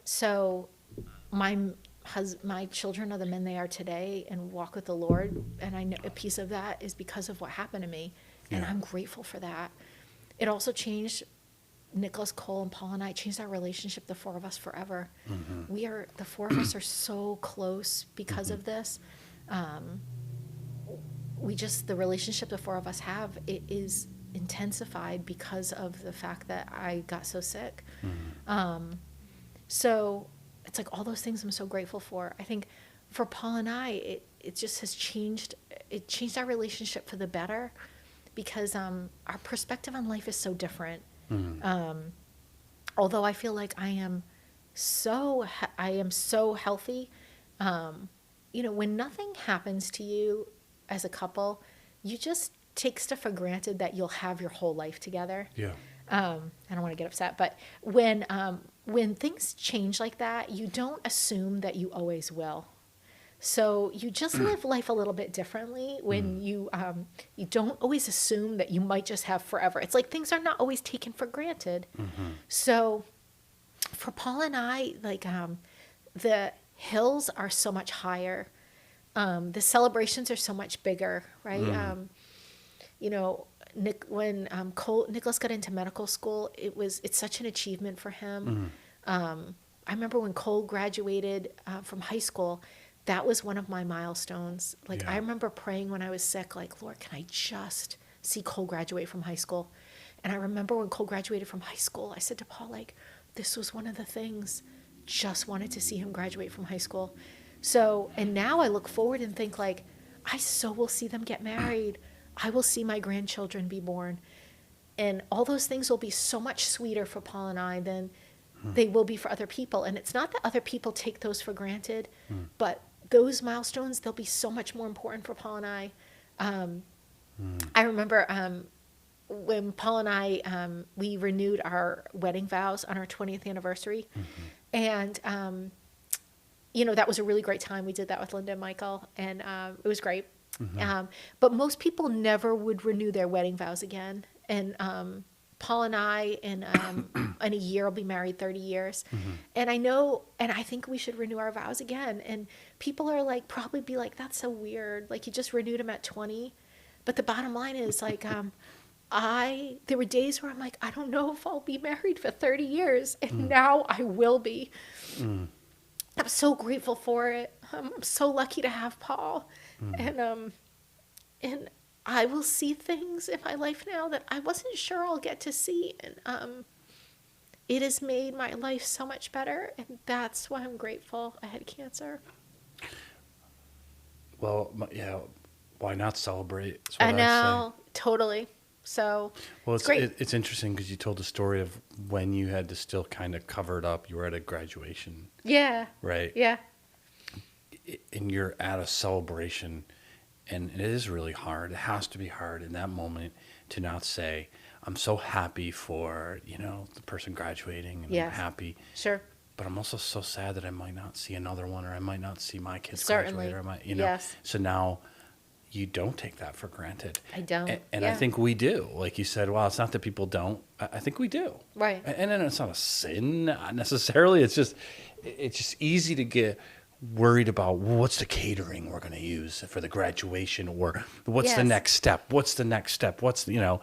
So my children are the men they are today and walk with the Lord. And I know a piece of that is because of what happened to me. And Yeah. I'm grateful for that. It also changed Nicholas, Cole, and Paul and I, changed our relationship, the four of us, forever. Mm-hmm. The four of us are so close because of this. The relationship the four of us have, it is intensified because of the fact that I got so sick. Mm-hmm. So it's like all those things I'm so grateful for. I think for Paul and I, it just has changed. It changed our relationship for the better because our perspective on life is so different. Mm-hmm. Although I feel like I am so healthy. When nothing happens to you as a couple, you just take stuff for granted that you'll have your whole life together. Yeah. I don't want to get upset, but when things change like that, you don't assume that you always will. So you just live life a little bit differently when you don't always assume that you might just have forever. It's like things are not always taken for granted. Mm-hmm. So for Paul and I, the hills are so much higher. The celebrations are so much bigger, right? When Nicholas got into medical school, it's such an achievement for him. I remember when Cole graduated from high school, that was one of my milestones. Yeah. I remember praying when I was sick, Lord, can I just see Cole graduate from high school? And I remember when Cole graduated from high school, I said to Paul, this was one of the things, just wanted to see him graduate from high school. So, and now I look forward and think I so will see them get married. I will see my grandchildren be born. And all those things will be so much sweeter for Paul and I than they will be for other people. And it's not that other people take those for granted, but those milestones, they'll be so much more important for Paul and I. I remember when Paul and I, we renewed our wedding vows on our 20th anniversary. And, that was a really great time. We did that with Linda and Michael, and it was great. But most people never would renew their wedding vows again. And Paul and I, in a year, will be married 30 years. And I know, and I think we should renew our vows again. And people are like, probably be like, that's so weird. Like, you just renewed them at 20. But the bottom line is, like, there were days where I'm like, I don't know if I'll be married for 30 years. And now I will be. I'm so grateful for it. I'm so lucky to have Paul. And I will see things in my life now that I wasn't sure I'll get to see. And it has made my life so much better. And that's why I'm grateful I had cancer. Well, yeah, why not celebrate? I know, totally. So well, it's great. It's interesting because you told the story of when you had to still kind of cover it up. You were at a graduation. Yeah. Right? Yeah. And you're at a celebration, and it is really hard. It has to be hard in that moment to not say, I'm so happy for, the person graduating, and I'm happy. Sure. But I'm also so sad that I might not see another one, or I might not see my kids Certainly. graduate, or I might, Yes. So now you don't take that for granted. I don't. And I think we do. Like you said, well, it's not that people don't. I think we do. Right. And then it's not a sin necessarily. It's just easy to get worried about, well, what's the catering we're going to use for the graduation, or what's the next step? What's the next step? I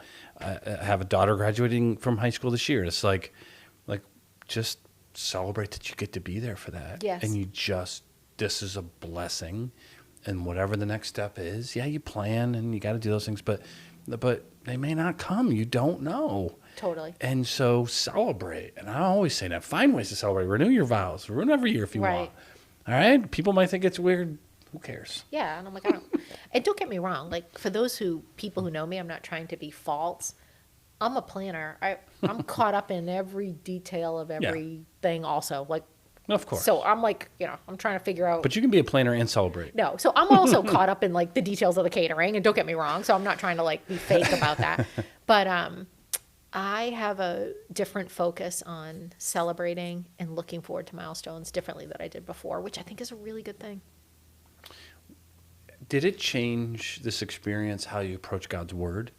have a daughter graduating from high school this year. It's like just celebrate that you get to be there for that. Yes. And this is a blessing. And whatever the next step is, you plan and you got to do those things, but they may not come. You don't know. Totally. And so celebrate. And I always say that. Find ways to celebrate. Renew your vows. Renew every year if you want. All right? People might think it's weird. Who cares? Yeah. And I'm like, I don't. And don't get me wrong. Like, for people who know me, I'm not trying to be false. I'm a planner. I'm caught up in every detail of everything also. Like, of course. So I'm like, I'm trying to figure out. But you can be a planner and celebrate. No. So I'm also caught up in like the details of the catering, and don't get me wrong. So I'm not trying to like be fake about that. But I have a different focus on celebrating and looking forward to milestones differently than I did before, which I think is a really good thing. Did it change this experience how you approach God's word?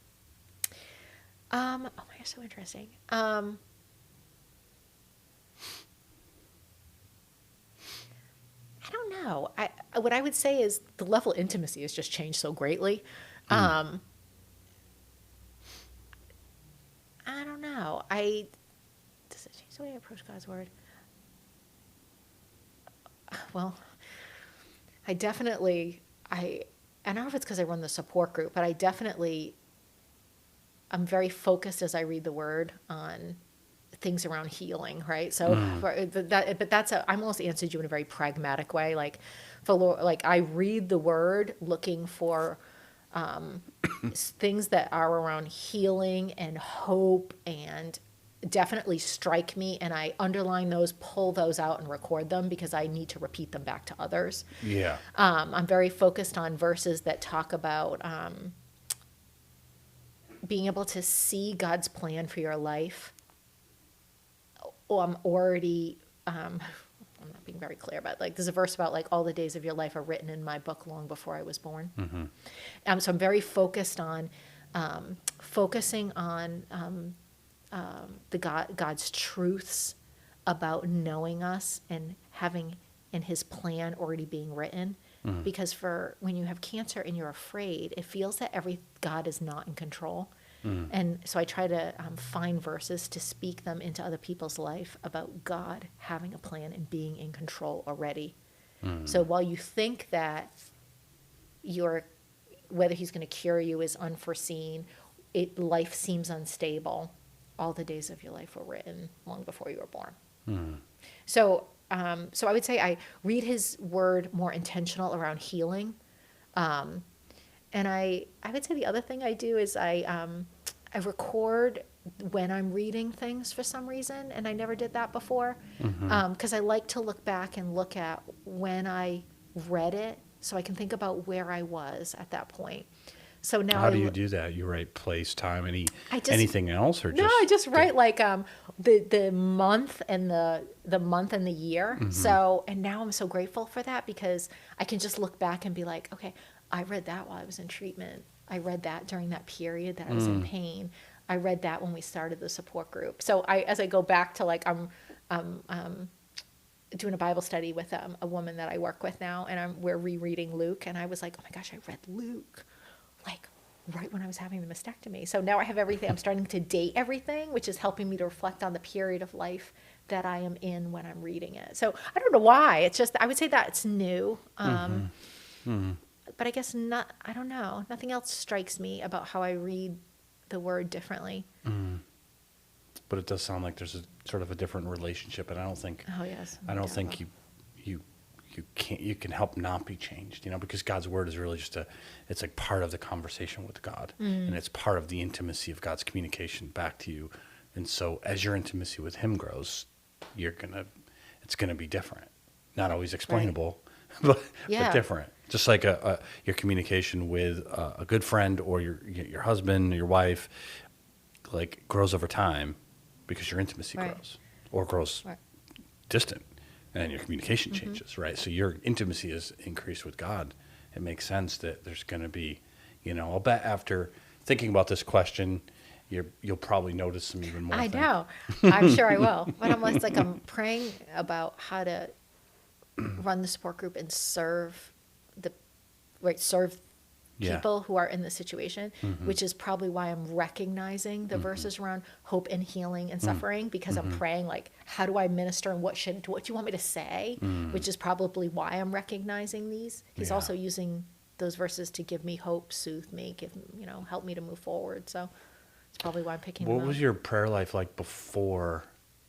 Oh my gosh, so interesting. I don't know. What I would say is the level of intimacy has just changed so greatly. I don't know. Does it change the way I approach God's word? Well, I don't know if it's because I run the support group, but I'm very focused as I read the word on things around healing, right? So, I almost answered you in a very pragmatic way. Like, I read the word looking for things that are around healing and hope, and definitely strike me, and I underline those, pull those out, and record them because I need to repeat them back to others. Yeah. I'm very focused on verses that talk about being able to see God's plan for your life. I'm not being very clear about, like, there's a verse about, like, all the days of your life are written in my book long before I was born. Mm-hmm. So I'm very focused on focusing on God's truths about knowing us and having in his plan already being written. Mm-hmm. Because when you have cancer and you're afraid, it feels that God is not in control. Mm. And so I try to find verses to speak them into other people's life about God having a plan and being in control already. Mm. So while you think that whether he's going to cure you is unforeseen, life seems unstable, all the days of your life were written long before you were born. Mm. So I would say I read his word more intentional around healing. And I would say the other thing I do is I record when I'm reading things for some reason, and I never did that before, because I like to look back and look at when I read it so I can think about where I was at that point. So now How do you do that? You write place, time, anything else, or no, just I just write like the month and the month and the year. So, and now I'm so grateful for that because I can just look back and be like, okay, I read that while I was in treatment. I read that during that period that I was in pain. I read that when we started the support group. So as I go back to like doing a Bible study with a woman that I work with now, and we're rereading Luke, and I was like, oh my gosh, I read Luke like right when I was having the mastectomy. So now I have everything. I'm starting to date everything, which is helping me to reflect on the period of life that I am in when I'm reading it. So I don't know why. It's just, I would say that it's new. But I guess not, I don't know. Nothing else strikes me about how I read the word differently. But it does sound like there's a sort of a different relationship, and I don't think. Oh yes. I don't think you can help not be changed, because God's word is really it's like part of the conversation with God, and it's part of the intimacy of God's communication back to you. And so as your intimacy with him grows, it's gonna be different. Not always explainable, right. but different. Just like your communication with a good friend or your husband or your wife, like grows over time because your intimacy grows or grows distant. And your communication changes, right? So your intimacy is increased with God. It makes sense that there's going to be, I'll bet after thinking about this question, you'll probably notice some even more things. know. I'm sure I will. But I'm praying about how to run the support group and serve people who are in this situation, which is probably why I'm recognizing the verses around hope and healing and suffering, because I'm praying like, how do I minister and what do you want me to say? Which is probably why I'm recognizing these. He's also using those verses to give me hope, soothe me, help me to move forward. So it's probably why I'm picking them up. What was your prayer life like before?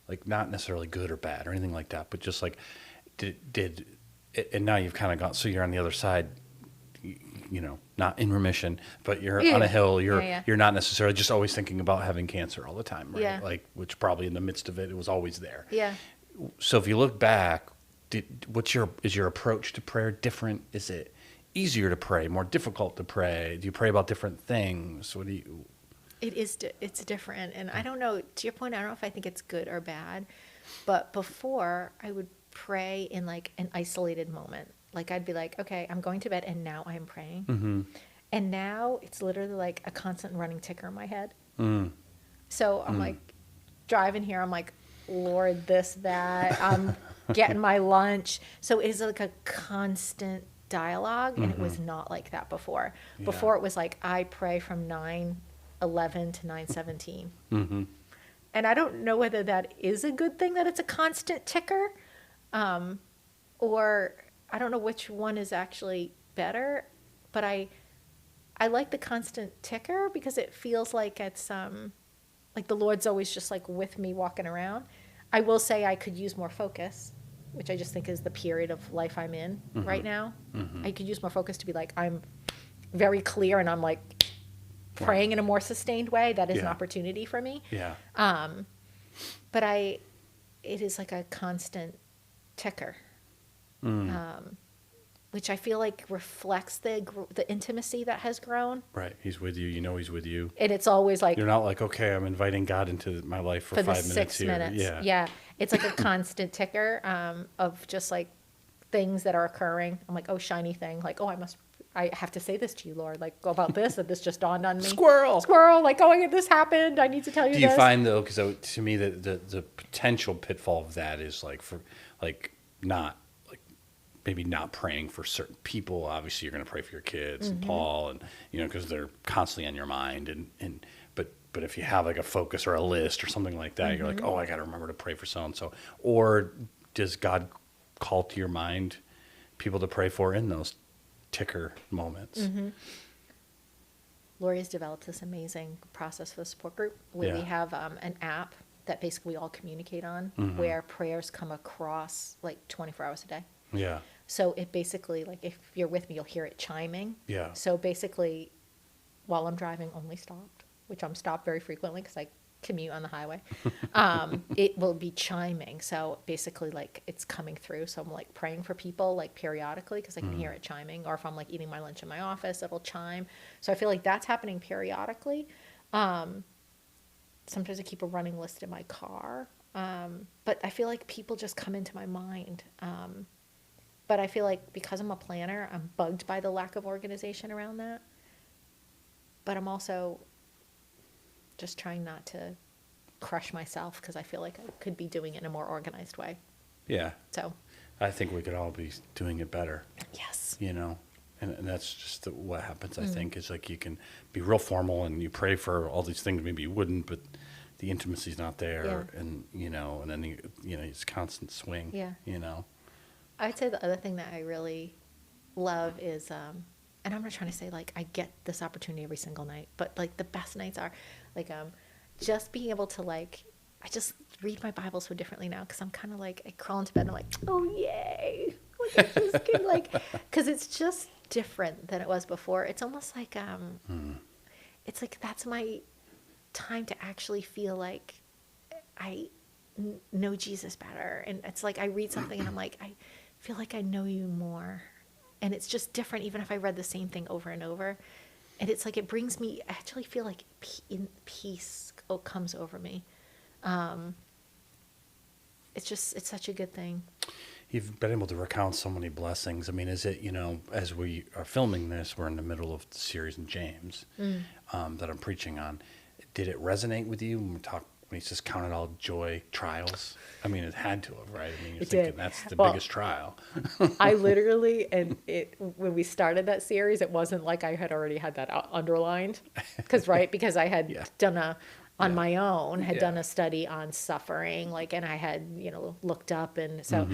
Like not necessarily good or bad or anything like that, but just like and now you've kind of gone, so you're on the other side, not in remission, but you're on a hill. You're not necessarily just always thinking about having cancer all the time, right? Yeah. Like, which probably in the midst of it was always there. Yeah. So if you look back, is your approach to prayer different? Is it easier to pray, more difficult to pray? Do you pray about different things? It's different. And I don't know, to your point, I don't know if I think it's good or bad, but before I would pray in like an isolated moment. Like I'd be like, okay, I'm going to bed and now I am praying. And now it's literally like a constant running ticker in my head. So I'm like driving here. I'm like, Lord, this, that, I'm getting my lunch. So it is like a constant dialogue. And it was not like that before. Yeah. Before it was like, I pray from 9:11 to 9:17. And I don't know whether that is a good thing that it's a constant ticker, or I don't know which one is actually better, but I like the constant ticker because it feels like it's like the Lord's always just like with me walking around. I will say I could use more focus, which I just think is the period of life I'm in right now. I could use more focus to be like, I'm very clear and I'm like praying in a more sustained way. That is an opportunity for me. Yeah. But it is like a constant ticker. Which I feel like reflects the intimacy that has grown. Right. He's with you. He's with you. And it's always like... You're not like, okay, I'm inviting God into my life for 5 minutes here. 6 minutes. Yeah. It's like a constant ticker of just like things that are occurring. I'm like, oh, shiny thing. Like, oh, I have to say this to you, Lord. Like, about this, that this just dawned on me. Squirrel. Like, oh, this happened. I need to tell you this. Do you find, though, because to me, the potential pitfall of that is like, maybe not praying for certain people. Obviously, you're going to pray for your kids and Paul, and because they're constantly on your mind. But if you have like a focus or a list or something like that, you're like, oh, I got to remember to pray for so and so. Or does God call to your mind people to pray for in those ticker moments? Lori has developed this amazing process for the support group where we have an app that basically we all communicate on, where prayers come across like 24 hours a day. Yeah. So it basically, like, if you're with me, you'll hear it chiming. Yeah. So basically, while I'm driving, only stopped, which I'm stopped very frequently because I commute on the highway, it will be chiming. So basically, like, it's coming through. So I'm like praying for people like periodically because I can hear it chiming. Or if I'm like eating my lunch in my office, it'll chime. So I feel like that's happening periodically. Sometimes I keep a running list in my car. But I feel like people just come into my mind. But I feel like because I'm a planner, I'm bugged by the lack of organization around that. But I'm also just trying not to crush myself because I feel like I could be doing it in a more organized way. Yeah. So I think we could all be doing it better. yes. You know, and that's just what happens, I think, is like you can be real formal and you pray for all these things maybe you wouldn't, but the intimacy's not there. Yeah. And, and then, it's constant swing, Yeah. you. I'd say the other thing that I really love is, and I'm not trying to say like I get this opportunity every single night, but like the best nights are like just being able to like, I just read my Bible so differently now because I'm kind of like, I crawl into bed and I'm like, oh yay, like, I just can, like, because it's just different than it was before. It's almost like it's like that's my time to actually feel like I know Jesus better, and it's like I read something and I'm like, I feel like I know you more. And it's just different, even if I read the same thing over and over. And it's like, it brings me, I actually feel like peace comes over me. It's such a good thing. You've been able to recount so many blessings. I mean, is it, as we are filming this, we're in the middle of the series in James that I'm preaching on. Did it resonate with you when he just counted all joy trials? I mean, it had to have, right? I mean, you're thinking that's the biggest trial. I literally, when we started that series, it wasn't like I had already had that underlined. Because I had done on my own, done a study on suffering, like, and I had, looked up. And so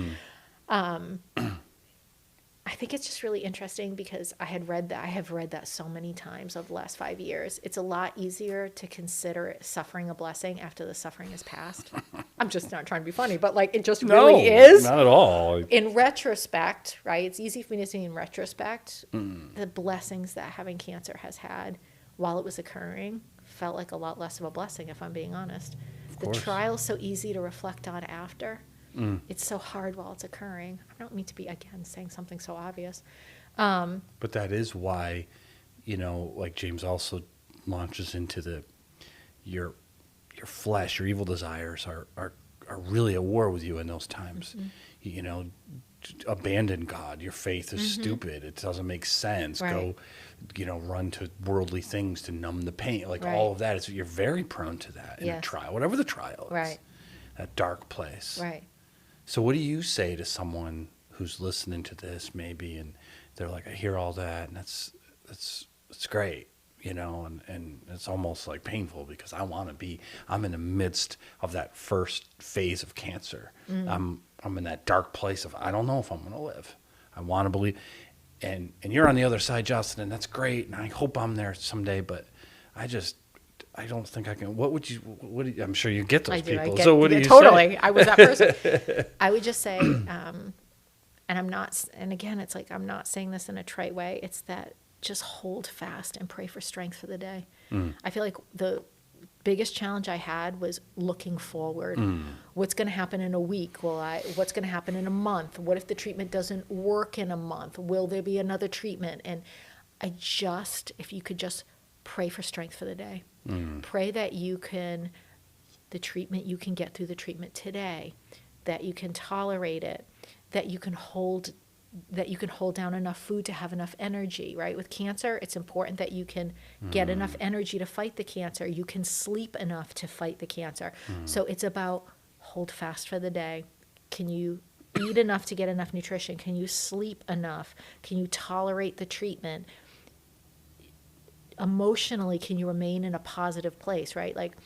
I think it's just really interesting because I have read that so many times over the last 5 years. It's a lot easier to consider suffering a blessing after the suffering is past. I'm just not trying to be funny, but like it just really is. Not at all. In retrospect, right? It's easy for me to see in retrospect the blessings that having cancer has had while it was occurring felt like a lot less of a blessing, if I'm being honest. The trial's so easy to reflect on after. It's so hard while it's occurring. I don't mean to be, again, saying something so obvious. But that is why, like James also launches into your flesh, your evil desires are really at war with you in those times. Abandon God. Your faith is stupid. It doesn't make sense. Right. Go, run to worldly things to numb the pain. Like all of that, you're very prone to that in a trial, whatever the trial is. Right. That dark place. Right. So what do you say to someone who's listening to this maybe and they're like, I hear all that and it's great, and it's almost like painful because I'm in the midst of that first phase of cancer. I'm in that dark place of, I don't know if I'm going to live. I want to believe. And you're on the other side, Josten, and that's great. And I hope I'm there someday, but I don't think I can. I'm sure you get those people. So what do you totally. say? I was that person. I would just say, and I'm not, and again, it's like, I'm not saying this in a trite way. It's that just hold fast and pray for strength for the day. I feel like the biggest challenge I had was looking forward. What's going to happen in a week? What's going to happen in a month? What if the treatment doesn't work in a month? Will there be another treatment? And if you could just pray for strength for the day. Pray that you can get through the treatment today, that you can tolerate it, that you can hold down enough food to have enough energy, right? With cancer, it's important that you can get enough energy to fight the cancer. You can sleep enough to fight the cancer. So it's about hold fast for the day. Can you eat enough to get enough nutrition? Can you sleep enough? Can you tolerate the treatment? Emotionally, can you remain in a positive place, right? Like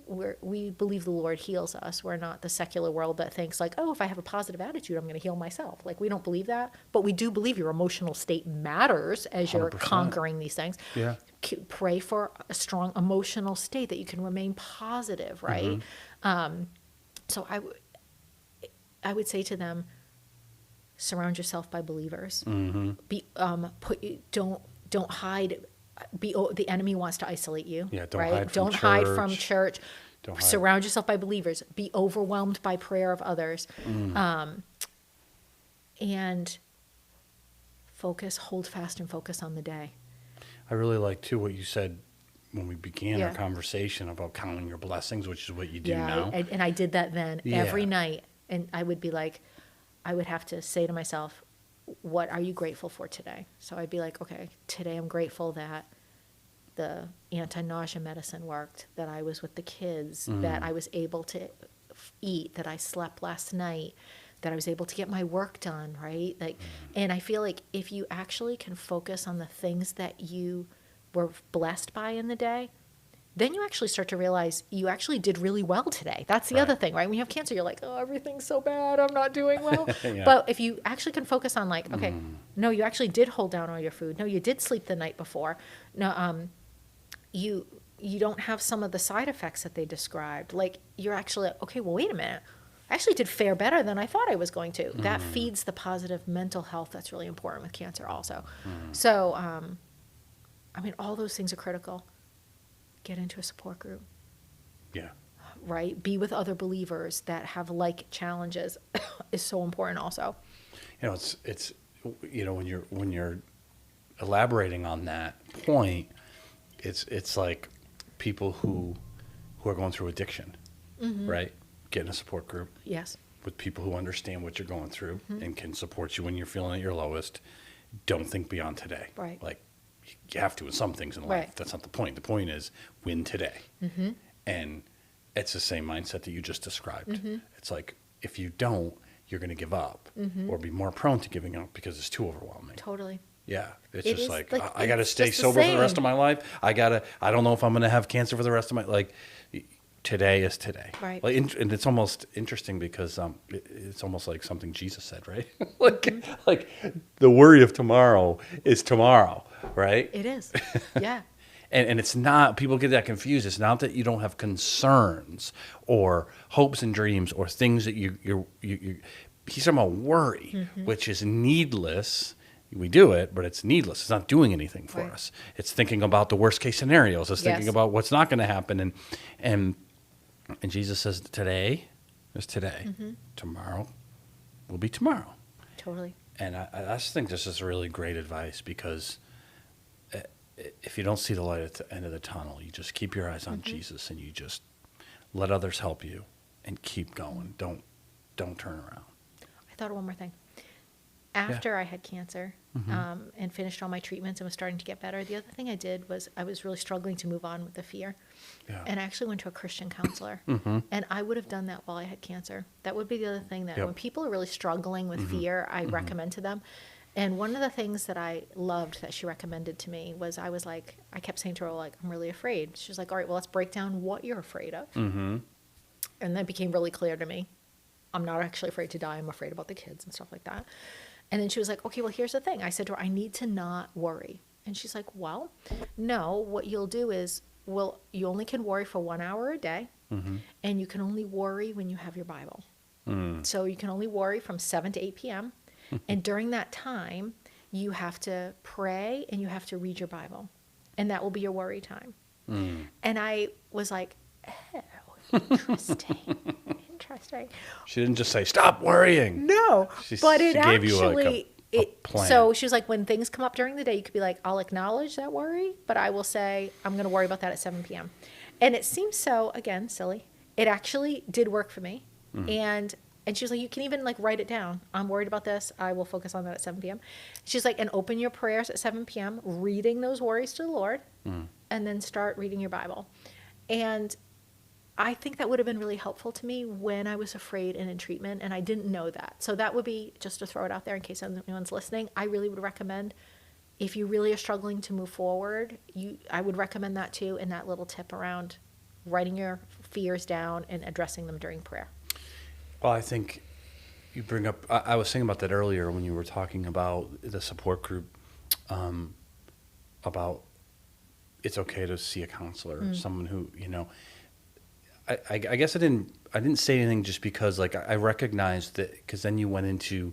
we believe the Lord heals us. We're not the secular world that thinks like, oh, if I have a positive attitude, I'm going to heal myself. Like we don't believe that, but we do believe your emotional state matters as you're 100%. conquering these things. Yeah. Pray for a strong emotional state that you can remain positive, right? So I would say to them, surround yourself by believers. Don't hide. The enemy wants to isolate you. Yeah, don't right? hide from Don't hide church. from church. Don't hide. Surround yourself by believers. Be overwhelmed by prayer of others. And hold fast and focus on the day. I really like, too, what you said when we began our Yeah. conversation about counting your blessings, which is what you do Yeah, now. and I did that then Yeah. every night. And I would be like, I would have to say to myself, what are you grateful for today? So I'd be like, okay, today I'm grateful that the anti-nausea medicine worked, that I was with the kids, that I was able to eat, that I slept last night, that I was able to get my work done, right? Like, and I feel like if you actually can focus on the things that you were blessed by in the day, then you actually start to realize you actually did really well today. That's the other thing, right? When you have cancer, you're like, oh, everything's so bad, I'm not doing well. Yeah. But if you actually can focus on like, okay, no, you actually did hold down all your food. No, you did sleep the night before. No, you don't have some of the side effects that they described. Like, you're actually, okay, well, wait a minute. I actually did fare better than I thought I was going to. That feeds the positive mental health that's really important with cancer also. So, I mean, all those things are critical. Get into a support group, Yeah. right? Be with other believers that have like challenges is so important also. You know, it's you know, when you're elaborating on that point, it's like people who are going through addiction, right? Get in a support group Yes. with people who understand what you're going through and can support you when you're feeling at your lowest. Don't think beyond today. Right. Like, you have to in some things in life. Right. That's not the point. The point is win today. And it's the same mindset that you just described. It's like, if you don't, you're going to give up or be more prone to giving up because it's too overwhelming. Totally. Yeah. It's It just is, like, like, I got to it's stay just the sober for the rest same. of my life. I don't know if I'm going to have cancer for the rest of my, like, today is today. Right. Like, and it's almost interesting because it's almost like something Jesus said, right? like the worry of tomorrow is tomorrow, right? It is. Yeah. And it's not, people get that confused. It's not that you don't have concerns or hopes and dreams or things that you he's talking about worry, which is needless. We do it, but it's needless. It's not doing anything for Right. us. It's thinking about the worst case scenarios. It's thinking Yes. about what's not going to happen. And Jesus says today is today. Tomorrow will be tomorrow. Totally. And I just think this is really great advice because if you don't see the light at the end of the tunnel, you just keep your eyes on Jesus and you just let others help you and keep going. Don't turn around. I thought of one more thing. After I had cancer and finished all my treatments and was starting to get better, the other thing I did was I was really struggling to move on with the fear. Yeah. And I actually went to a Christian counselor. And I would have done that while I had cancer. That would be the other thing that Yep. when people are really struggling with fear, I recommend to them. And one of the things that I loved that she recommended to me was I kept saying to her, like, I'm really afraid. She was like, all right, well, let's break down what you're afraid of. And that became really clear to me. I'm not actually afraid to die. I'm afraid about the kids and stuff like that. And then she was like, okay, well, here's the thing. I said to her, I need to not worry. And she's like, well, no, what you'll do is, well, you only can worry for 1 hour a day. And you can only worry when you have your Bible. So you can only worry from 7 to 8 p.m. And during that time, you have to pray and you have to read your Bible. And that will be your worry time. And I was like, oh, interesting. Interesting. She didn't just say, stop worrying. No, but it she gave you actually, a plan. so she was like, when things come up during the day, you could be like, I'll acknowledge that worry, but I will say, I'm going to worry about that at 7 p.m. And it seems so, again, silly. It actually did work for me. And she was like, you can even like write it down. I'm worried about this. I will focus on that at 7 p.m. She's like, and open your prayers at 7 p.m., reading those worries to the Lord, and then start reading your Bible. And I think that would have been really helpful to me when I was afraid and in treatment, and I didn't know that. So that would be, just to throw it out there in case anyone's listening, I really would recommend, if you really are struggling to move forward, I would recommend that too, and that little tip around writing your fears down and addressing them during prayer. Well, I think you bring up, I was thinking about that earlier when you were talking about the support group, about it's okay to see a counselor, someone who, you know, I guess I didn't say anything just because like I recognized that, because then you went into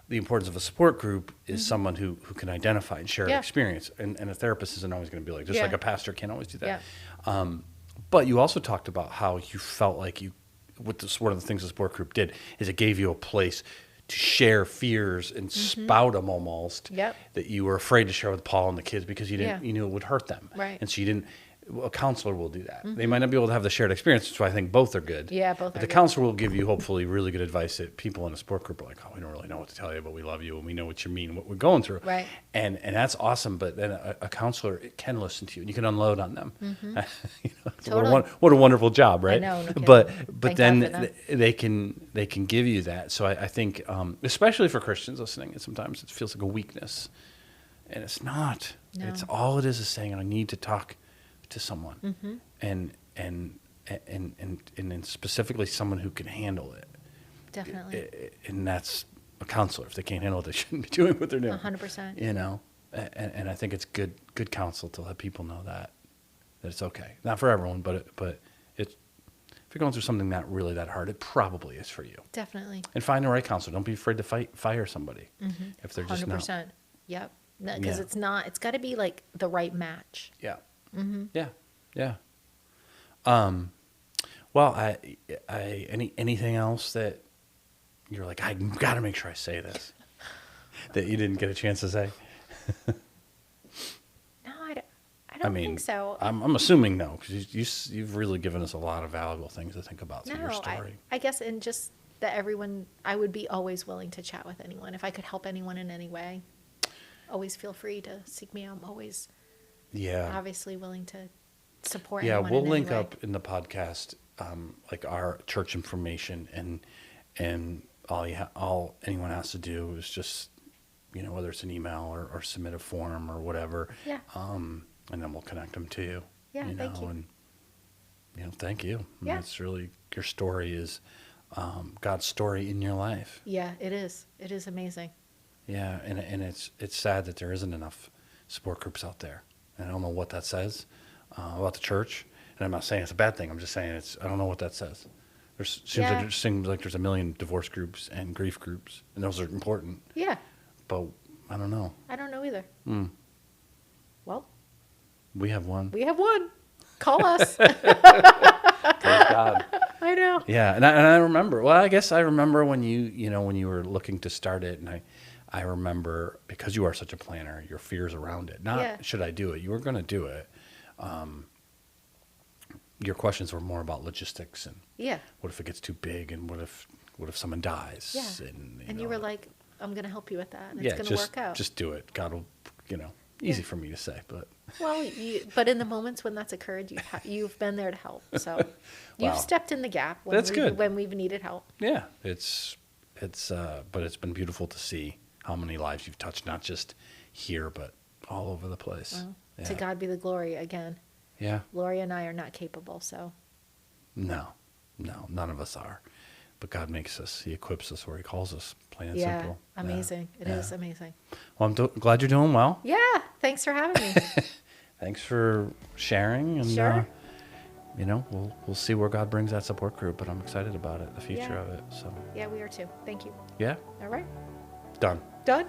the importance of a support group is someone who can identify and share an experience, and a therapist isn't always going to be like, just like a pastor can't always do that. But you also talked about how you felt like one of the things the support group did is it gave you a place to share fears and spout them almost. Yep. That you were afraid to share with Paul and the kids because Yeah. you knew it would hurt them. Right. And so you didn't. A counselor will do that. They might not be able to have the shared experience, which I think both are good. Yeah, both But are the good. counselor will give you hopefully really good advice that people in a support group are like, oh, we don't really know what to tell you, but we love you and we know what you mean and what we're going through. Right. And that's awesome. But then a counselor can listen to you and you can unload on them. Totally. What a wonderful job, right? know, no kidding. But Thank then God for them. they can give you that. So I think especially for Christians listening, sometimes it feels like a weakness, and it's not. No. It's all it is saying I need to talk to someone, Mm-hmm. and then specifically someone who can handle it. Definitely. And that's a counselor. If they can't handle it, they shouldn't be doing what they're doing. 100%. You know, and I think it's good counsel to let people know that it's okay. Not for everyone, but it's if you're going through something that hard, it probably is for you. Definitely. And find the right counselor. Don't be afraid to fire somebody if they're just 100%. not. Yep. Because Yeah. it's got to be like the right match. Yeah. Mm-hmm. Yeah. Well, anything else that you're like, I got to make sure I say this that you didn't get a chance to say? No, I don't think so. I'm assuming no, because you've really given us a lot of valuable things to think about through your No, story. I guess, and just that I would be always willing to chat with anyone. If I could help anyone in any way, always feel free to seek me out. I'm always obviously willing to support anyone we'll in link any way. up in the podcast like our church information, and all anyone has to do is just whether it's an email or submit a form or whatever. Yeah. And then we'll connect them to you. Yeah, thank you. And thank you. Yeah. It's really, your story is God's story in your life. Yeah, it is. It is amazing. Yeah, and it's sad that there isn't enough support groups out there. And I don't know what that says about the church. And I'm not saying it's a bad thing. I'm just saying I don't know what that says. Seems like there's a million divorce groups and grief groups, and those are important. Yeah. But I don't know. I don't know either. Well, We have one. we have one. Call us. Praise God. I know. Yeah, and I remember. Well, I guess I remember when when you were looking to start it, and I remember, because you are such a planner, your fears around it. Not should I do it? You were going to do it. Your questions were more about logistics and what if it gets too big, and what if someone dies? Yeah. And you were like, I'm going to help you with that. And it's going to work out. Just do it. God will, easy for me to say, but. Well, but in the moments when that's occurred, you've been there to help. So you've stepped in the gap when we've needed help. Yeah, but it's been beautiful to see how many lives you've touched, not just here, but all over the place. Well, to God be the glory again. Yeah. Lori and I are not capable, so. No, none of us are. But God makes us, He equips us where He calls us, plain and simple. Amazing. It is amazing. Well, I'm glad you're doing well. Yeah, thanks for having me. Thanks for sharing. And, Sure. we'll see where God brings that support group, but I'm excited about it, the future of it. So. Yeah, we are too. Thank you. Yeah. All right. Done. Done?